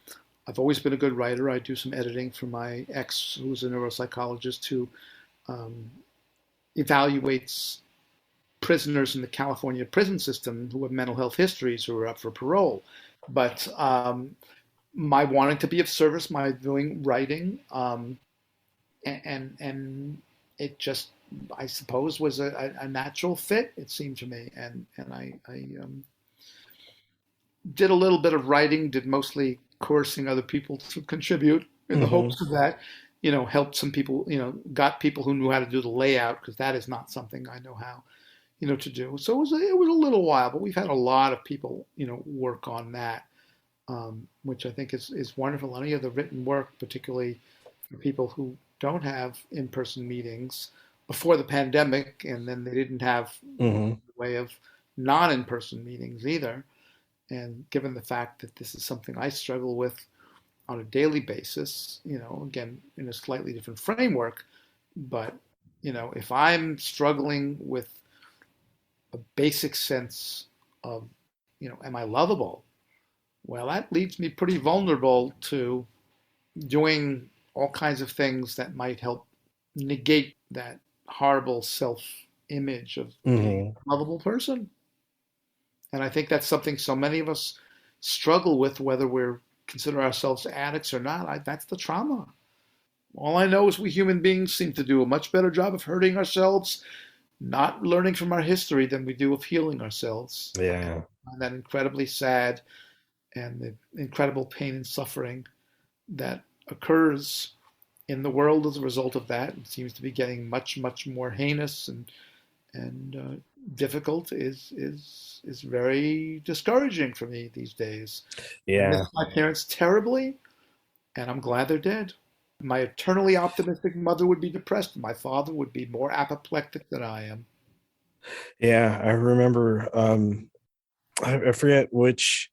I've always been a good writer. I do some editing for my ex, who's a neuropsychologist who um, evaluates prisoners in the California prison system who have mental health histories who are up for parole. But my wanting to be of service, my doing writing, and it just, I suppose, was a natural fit. It seemed to me, and I did a little bit of writing, did mostly coercing other people to contribute in the Mhm. hopes of that, helped some people, got people who knew how to do the layout because that is not something I know how, to do. So it was a little while, but we've had a lot of people, work on that, which I think is wonderful. Any of the written work, particularly for people who don't have in-person meetings before the pandemic, and then they didn't have much Mhm. way of non-in-person meetings either. And given the fact that this is something I struggle with on a daily basis, again, in a slightly different framework, but, if I'm struggling with a basic sense of, am I lovable? Well, that leaves me pretty vulnerable to doing all kinds of things that might help negate that horrible self image of being Mhm. a lovable person. And I think that's something so many of us struggle with, whether we're consider ourselves addicts or not. That's the trauma. All I know is we human beings seem to do a much better job of hurting ourselves, not learning from our history, than we do of healing ourselves. And Yeah. I find that incredibly sad, and the incredible pain and suffering that occurs in the world as a result of that, it seems to be getting much, much more heinous and difficult, is very discouraging for me these days. I miss Yeah. my parents terribly, and I'm glad they're dead. My eternally optimistic mother would be depressed. My father would be more apoplectic than I am. Yeah. I remember. I forget which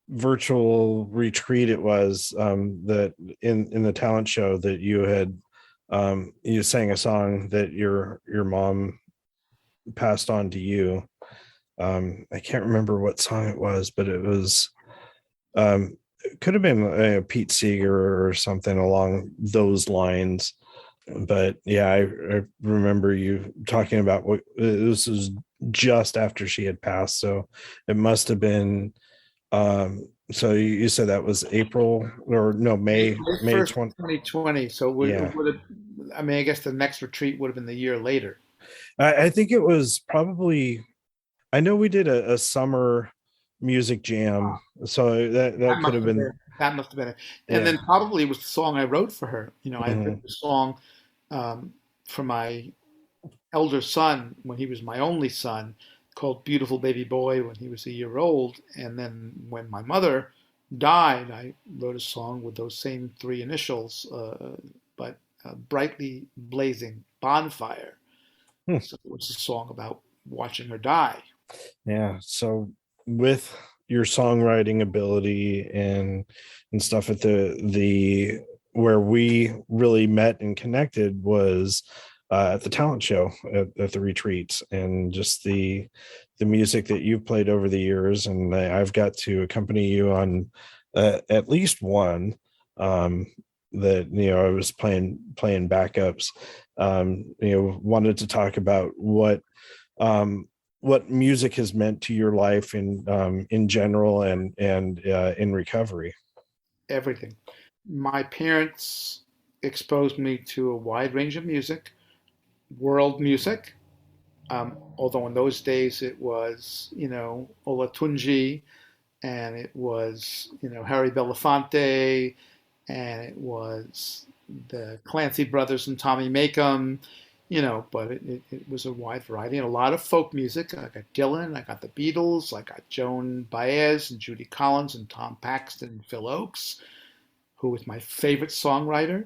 virtual retreat it was, that in the talent show that you had, you sang a song that your mom passed on to you. I can't remember what song it was, but it was, it could have been Pete Seeger or something along those lines. But yeah, I remember you talking about what this was just after she had passed, so it must have been So you said that was April or no, May May 1st, 20. 2020. So it Yeah. would have, I mean, I guess the next retreat would have been the year later. I think it was probably, I know we did a summer music jam. So that That could must have have been, been, that must have been it. And yeah. then probably it was the song I wrote for her. You know, I had Hmm. written a song um, for my elder son when he was my only son called Beautiful Baby Boy when he was a year old. And then when my mother died, I wrote a song with those same three initials, but Brightly Blazing Bonfire. Hmm. So it was a song about watching her die. Yeah. So with your songwriting ability and stuff at the where we really met and connected was at the talent show at the retreat, and just the music that you've played over the years, and I've got to accompany you on at least one um that I was playing backups. Wanted to talk about um what music has meant to your life in general and in recovery. Everything. My parents exposed me to a wide range of music, world music. Although in those days it was, Olatunji, and it was, Harry Belafonte, and it was the Clancy Brothers and Tommy Makem, but it was a wide variety and a lot of folk music. I got Dylan, I got the Beatles, I got Joan Baez and Judy Collins and Tom Paxton and Phil Oakes, who was my favorite songwriter,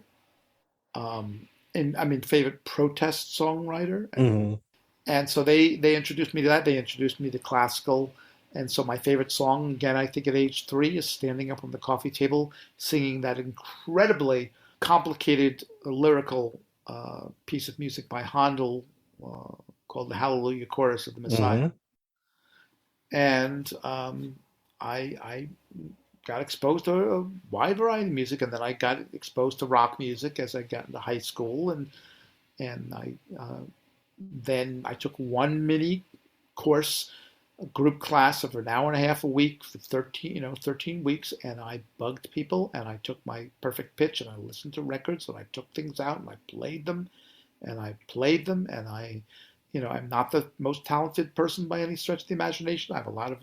and I mean favorite protest songwriter. Mm-hmm. And so they introduced me to that. They introduced me to classical. And so my favorite song, again, I think at age 3, is standing up from the coffee table, singing that incredibly complicated lyrical piece of music by Handel called the Hallelujah Chorus of the Messiah. Mm-hmm. And I got exposed to a wide variety of music, and then I got exposed to rock music as I got into high school, and then I took one mini course, a group class of an hour and a half a week for 13 weeks, and I bugged people, and I took my perfect pitch, and I listened to records, and I took things out, and I played them, and I played them, and I'm not the most talented person by any stretch of the imagination. I have a lot of,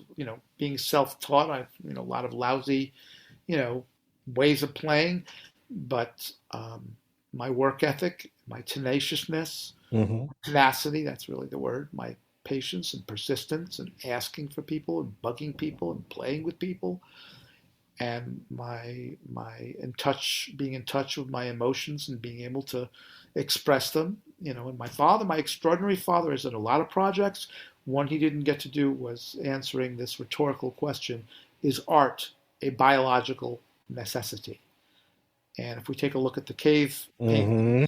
being self-taught. I have, a lot of lousy, you know, ways of playing, but my work ethic, my tenaciousness, Mm-hmm. tenacity, that's really the word, my patience and persistence and asking for people and bugging people and playing with people, and my being in touch with my emotions and being able to express them. And my father, my extraordinary father, is in a lot of projects. One he didn't get to do was answering this rhetorical question: is art a biological necessity? And if we take a look at the cave paintings, Mm-hmm.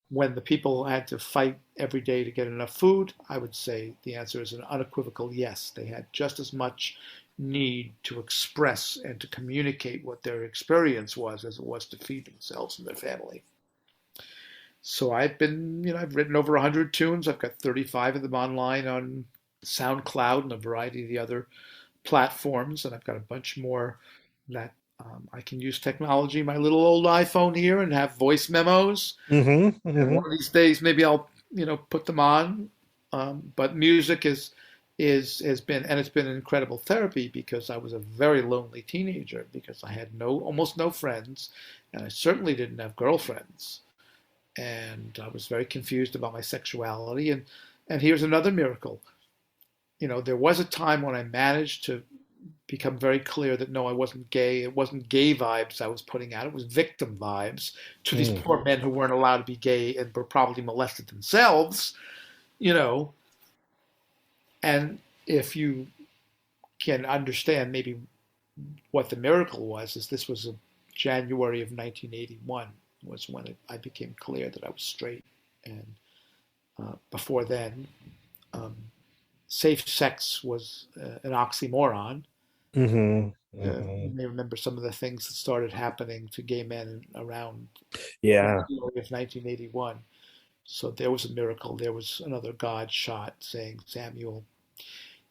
when the people had to fight every day to get enough food, I would say the answer is an unequivocal yes. They had just as much need to express and to communicate what their experience was as it was to feed themselves and their family. So I've written over 100 tunes. I've got 35 of them online on SoundCloud and a variety of the other platforms, and I've got a bunch more that I can use technology, my little old iPhone here, and have voice memos. Mm-hmm. And Mm-hmm. one of these days, maybe I'll put them on. But music is has been, and it's been an incredible therapy because I was a very lonely teenager because I had almost no friends, and I certainly didn't have girlfriends, and I was very confused about my sexuality. And here's another miracle. There was a time when I managed to become very clear that no, I wasn't gay. It wasn't gay vibes I was putting out. It was victim vibes to these Mm-hmm. poor men who weren't allowed to be gay and were probably molested themselves, you know. And if you can understand maybe what the miracle was, is this was a January of 1981 was when I became clear that I was straight. And before then, um, safe sex was an oxymoron. Mm-hmm. You Mm-hmm. may remember some of the things that started happening to gay men around Yeah. January of 1981. So there was a miracle. There was another God shot saying, Samuel,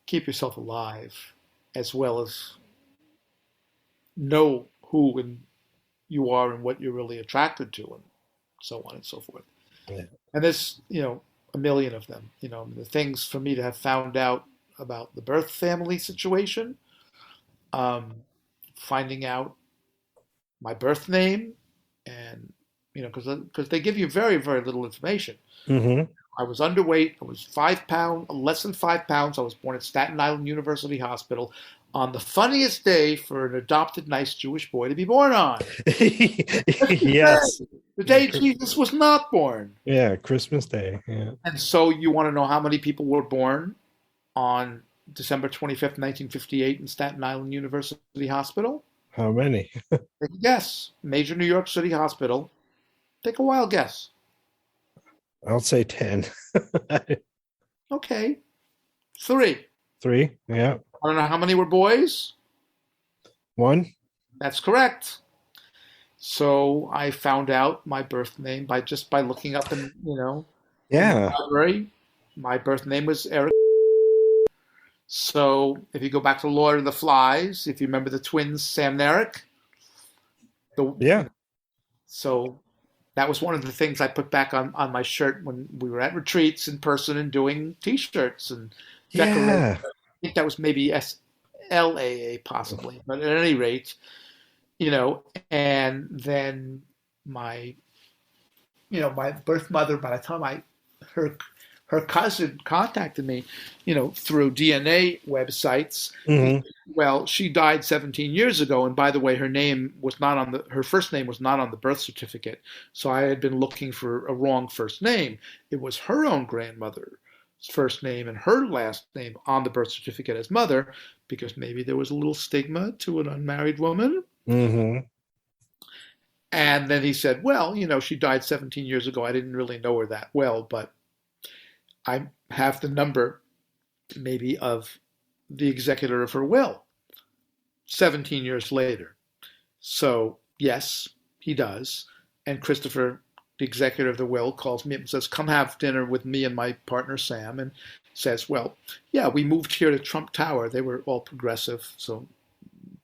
keep yourself alive, as well as know who and you are and what you're really attracted to, and so on and so forth. Yeah. And there's, a million of them. The things for me to have found out about the birth family situation, um, finding out my birth name, and because they give you very, very little information. Mm-hmm. I was underweight. I was 5 pounds, less than 5 pounds. I was born at Staten Island University Hospital on the funniest day for an adopted, nice Jewish boy to be born on. Yes. The day Jesus was not born. Yeah, Christmas Day. Yeah. And so you want to know how many people were born on December 25th, 1958 in Staten Island University Hospital? How many? Take a guess. Major New York City hospital. Take a wild guess. I'll say 10. Okay. 3. 3? Yeah. I don't know how many were boys. 1? That's correct. So I found out my birth name by looking up in the Yeah. library. My birth name was Eric. So if you go back to Lord of the Flies, if you remember the twins, Sam and Eric, Yeah. so that was one of the things I put back on my shirt when we were at retreats in person and doing T-shirts and decorating. Yeah. I think that was maybe SLAA possibly, but at any rate, and then my, my birth mother, by the time her cousin contacted me, through DNA websites. Mm-hmm. Well, she died 17 years ago, and by the way, her first name was not on the birth certificate. So I had been looking for a wrong first name. It was her own grandmother's first name and her last name on the birth certificate as mother, because maybe there was a little stigma to an unmarried woman. Mm-hmm. And then he said, well, she died 17 years ago. I didn't really know her that well, but I have the number maybe of the executor of her will 17 years later. So, yes, he does. And Christopher, the executor of the will, calls me up and says, come have dinner with me and my partner Sam, and says, well, yeah, we moved here to Trump Tower. They were all progressive. So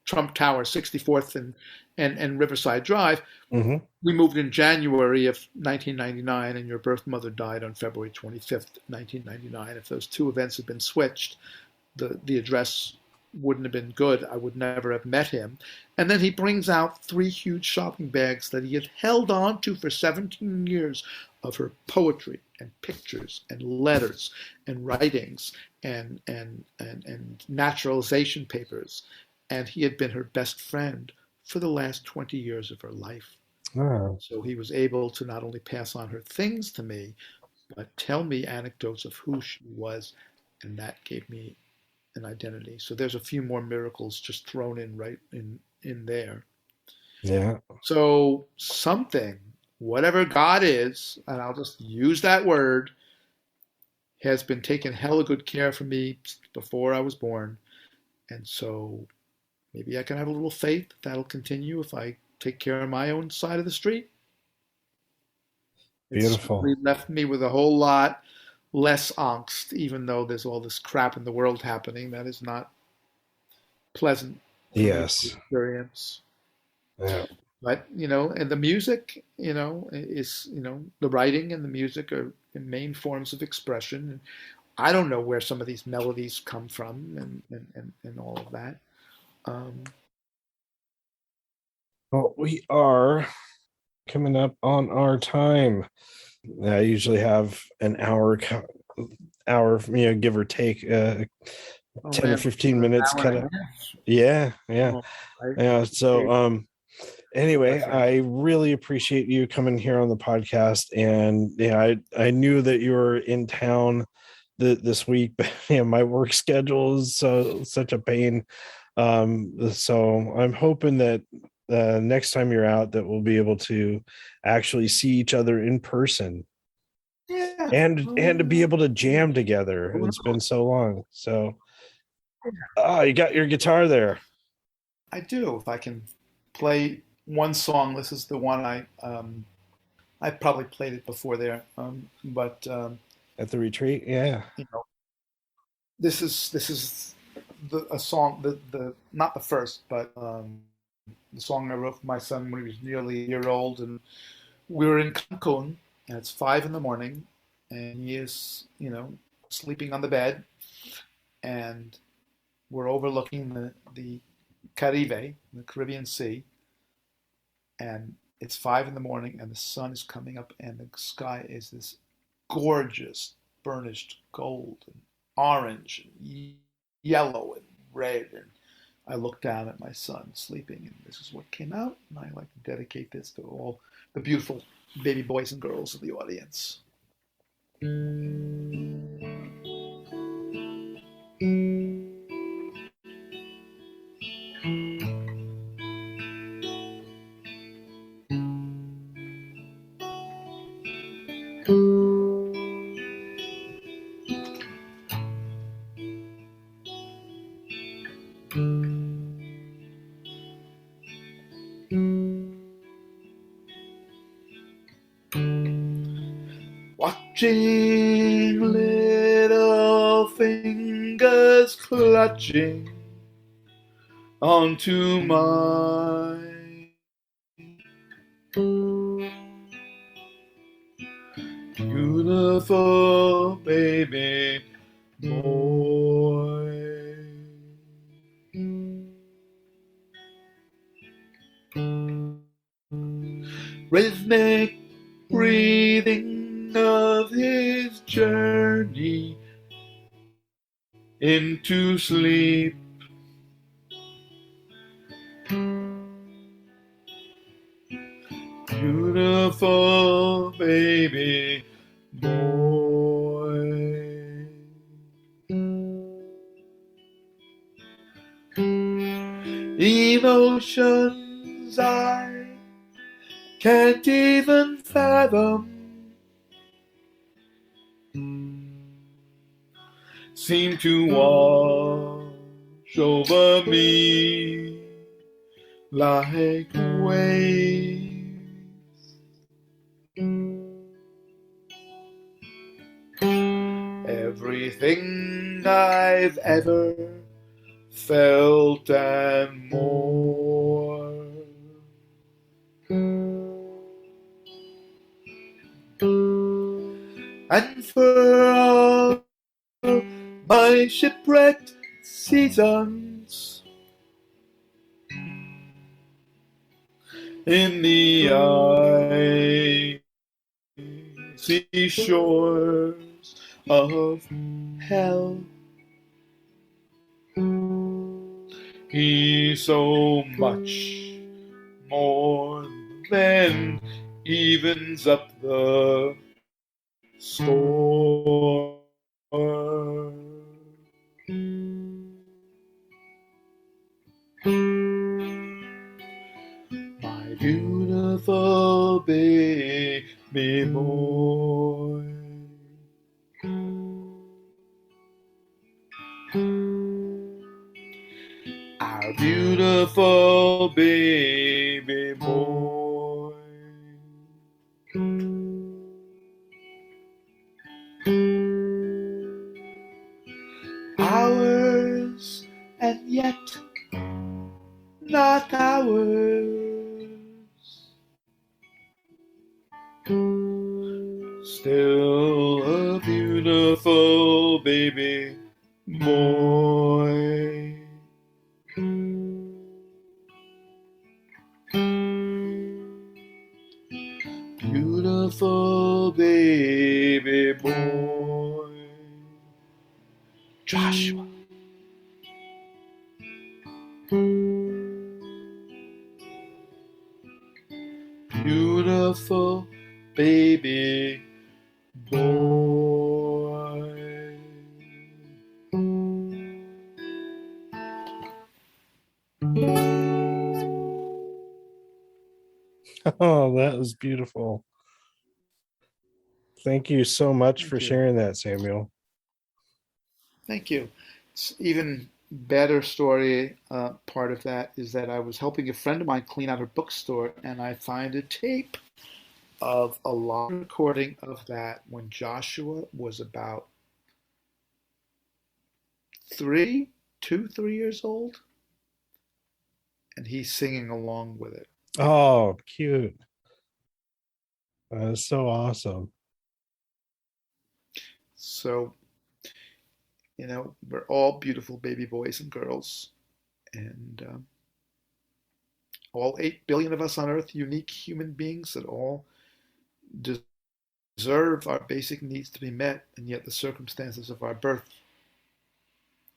Trump Tower, 64th and Riverside Drive. Mm-hmm. We moved in January of 1999, and your birth mother died on February 25th, 1999. If those two events had been switched, the address wouldn't have been good. I would never have met him. And then he brings out 3 huge shopping bags that he had held on to for 17 years of her poetry and pictures and letters and writings and naturalization papers. And he had been her best friend for the last 20 years of her life. Oh. So he was able to not only pass on her things to me, but tell me anecdotes of who she was, and that gave me an identity. So there's a few more miracles just thrown in right in there. Yeah. So something, whatever God is, and I'll just use that word, has been taking hella good care of me before I was born. And so maybe I can have a little faith that'll continue if I take care of my own side of the street. Beautiful. It's left me with a whole lot less angst, even though there's all this crap in the world happening that is not pleasant for me to experience. Yeah. But, and the music, is, the writing and the music are the main forms of expression. And I don't know where some of these melodies come from and all of that. Well, we are coming up on our time. I usually have an hour, give or take, 10 or 15 minutes. Kind of. Yeah. So, anyway, I really appreciate you coming here on the podcast. And yeah, I knew that you were in town this week, but my work schedule is such a pain. So I'm hoping that next time you're out that we'll be able to actually see each other in person. Yeah. And to be able to jam together. It's been so long. So you got your guitar there. I do. If I can play one song, this is the one I probably played it before there. But at the retreat, yeah. This is a song, the not the first, but the song I wrote for my son when he was nearly a year old. And we were in Cancun, and it's 5 in the morning, and he is, sleeping on the bed, and we're overlooking the Caribe, the Caribbean Sea, and it's 5 in the morning, and the sun is coming up, and the sky is this gorgeous burnished gold and orange and yellow and red. And I looked down at my son sleeping, and this is what came out. And I like to dedicate this to all the beautiful baby boys and girls of the audience. Watching little fingers clutching onto mine, beautiful baby boy. Rhythmic breathing of his journey into sleep. Beautiful baby boy. Emotions I can't even fathom seem to wash over me like waves. Everything I've ever felt and more. And for all my shipwrecked seasons in the icy shores of hell, he's so much more than evens up the score. My beautiful baby boy. Our beautiful baby boy. Ours, and yet not ours. Still a beautiful baby boy. Beautiful baby boy. Joshua. Beautiful baby boy. Oh, that was beautiful. Thank you so much for sharing that, Samuel. Thank you. It's even better story. Part of that is that I was helping a friend of mine clean out her bookstore, and I find a tape of a live recording of that when Joshua was about 3 years old, and he's singing along with it. Oh, cute. That's so awesome. So, we're all beautiful baby boys and girls, and all 8 billion of us on Earth, unique human beings that all deserve our basic needs to be met, and yet the circumstances of our birth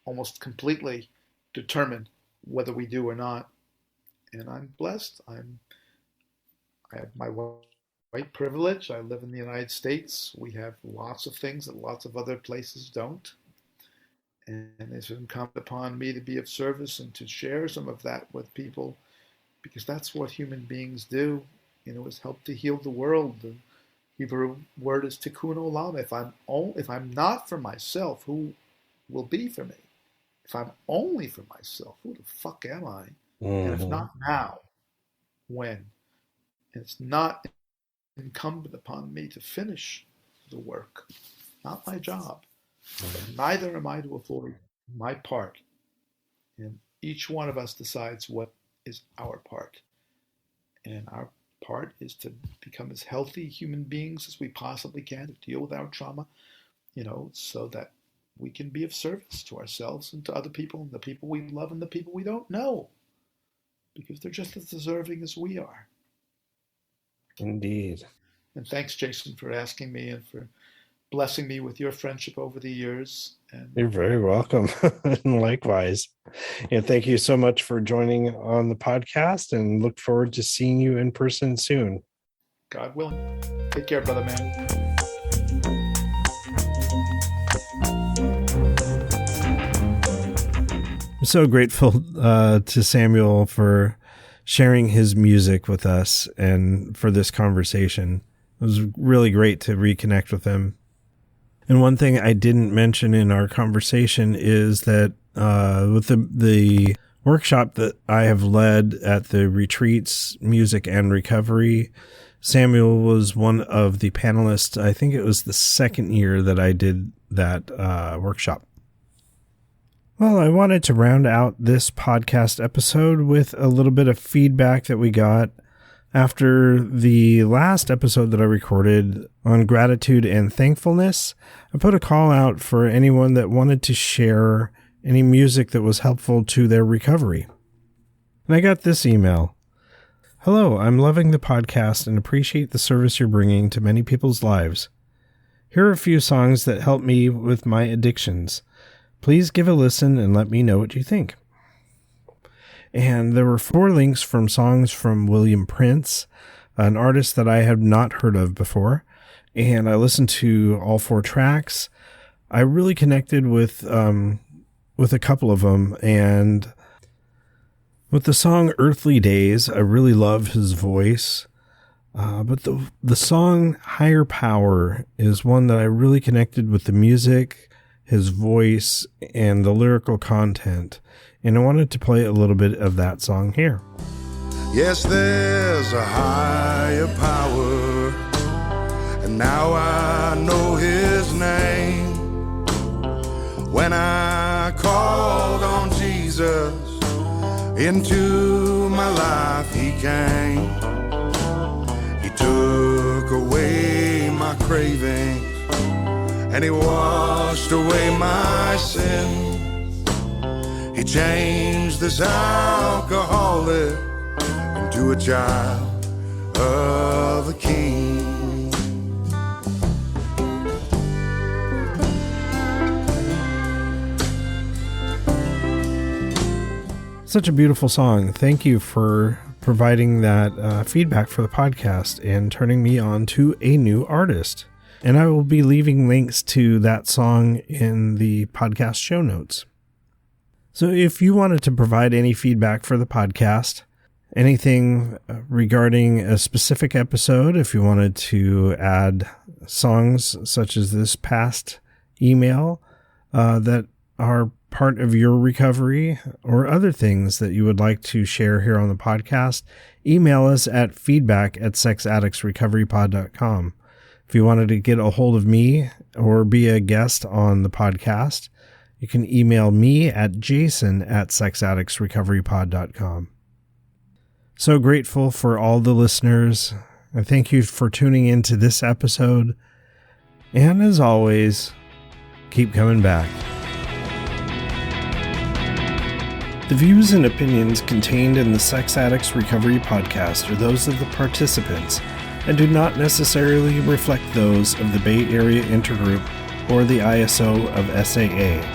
almost completely determine whether we do or not. And I'm blessed. I have my white privilege. I live in the United States. We have lots of things that lots of other places don't. And it's incumbent upon me to be of service and to share some of that with people, because that's what human beings do, is help to heal the world. The Hebrew word is tikkun olam. If I'm not for myself, who will be for me? If I'm only for myself, who the fuck am I? And if not now, when? And it's not incumbent upon me to finish the work, not my job. But neither am I to avoid my part. And each one of us decides what is our part. And our part is to become as healthy human beings as we possibly can, to deal with our trauma, so that we can be of service to ourselves and to other people, and the people we love and the people we don't know, because they're just as deserving as we are. Indeed. And thanks, Jason, for asking me and for blessing me with your friendship over the years. And you're very welcome. And likewise. And thank you so much for joining on the podcast, and look forward to seeing you in person soon. God willing. Take care, brother man. I'm so grateful to Samuel for sharing his music with us and for this conversation. It was really great to reconnect with him. And one thing I didn't mention in our conversation is that with the workshop that I have led at the Retreats Music and Recovery, Samuel was one of the panelists. I think it was the second year that I did that workshop. Well, I wanted to round out this podcast episode with a little bit of feedback that we got after the last episode that I recorded on gratitude and thankfulness. I put a call out for anyone that wanted to share any music that was helpful to their recovery. And I got this email. Hello, I'm loving the podcast and appreciate the service you're bringing to many people's lives. Here are a few songs that help me with my addictions. Please give a listen and let me know what you think. And there were 4 links from songs from William Prince, an artist that I have not heard of before. And I listened to all 4 tracks. I really connected with a couple of them. And with the song Earthly Days, I really love his voice. But the song Higher Power is one that I really connected with the music, his voice, and the lyrical content. And I wanted to play a little bit of that song here. Yes, there's a higher power, and now I know his name. When I called on Jesus, into my life he came. He took away my cravings, and he washed away my sins. He changed this alcoholic into a child of the King. Such a beautiful song. Thank you for providing that feedback for the podcast and turning me on to a new artist. And I will be leaving links to that song in the podcast show notes. So if you wanted to provide any feedback for the podcast, anything regarding a specific episode, if you wanted to add songs such as this past email that are part of your recovery, or other things that you would like to share here on the podcast, email us at feedback@sexaddictsrecoverypod.com. If you wanted to get a hold of me or be a guest on the podcast, you can email me at jason@sexaddictsrecoverypod.com. So grateful for all the listeners. I thank you for tuning into this episode. And as always, keep coming back. The views and opinions contained in the Sex Addicts Recovery Podcast are those of the participants and do not necessarily reflect those of the Bay Area Intergroup or the ISO of SAA.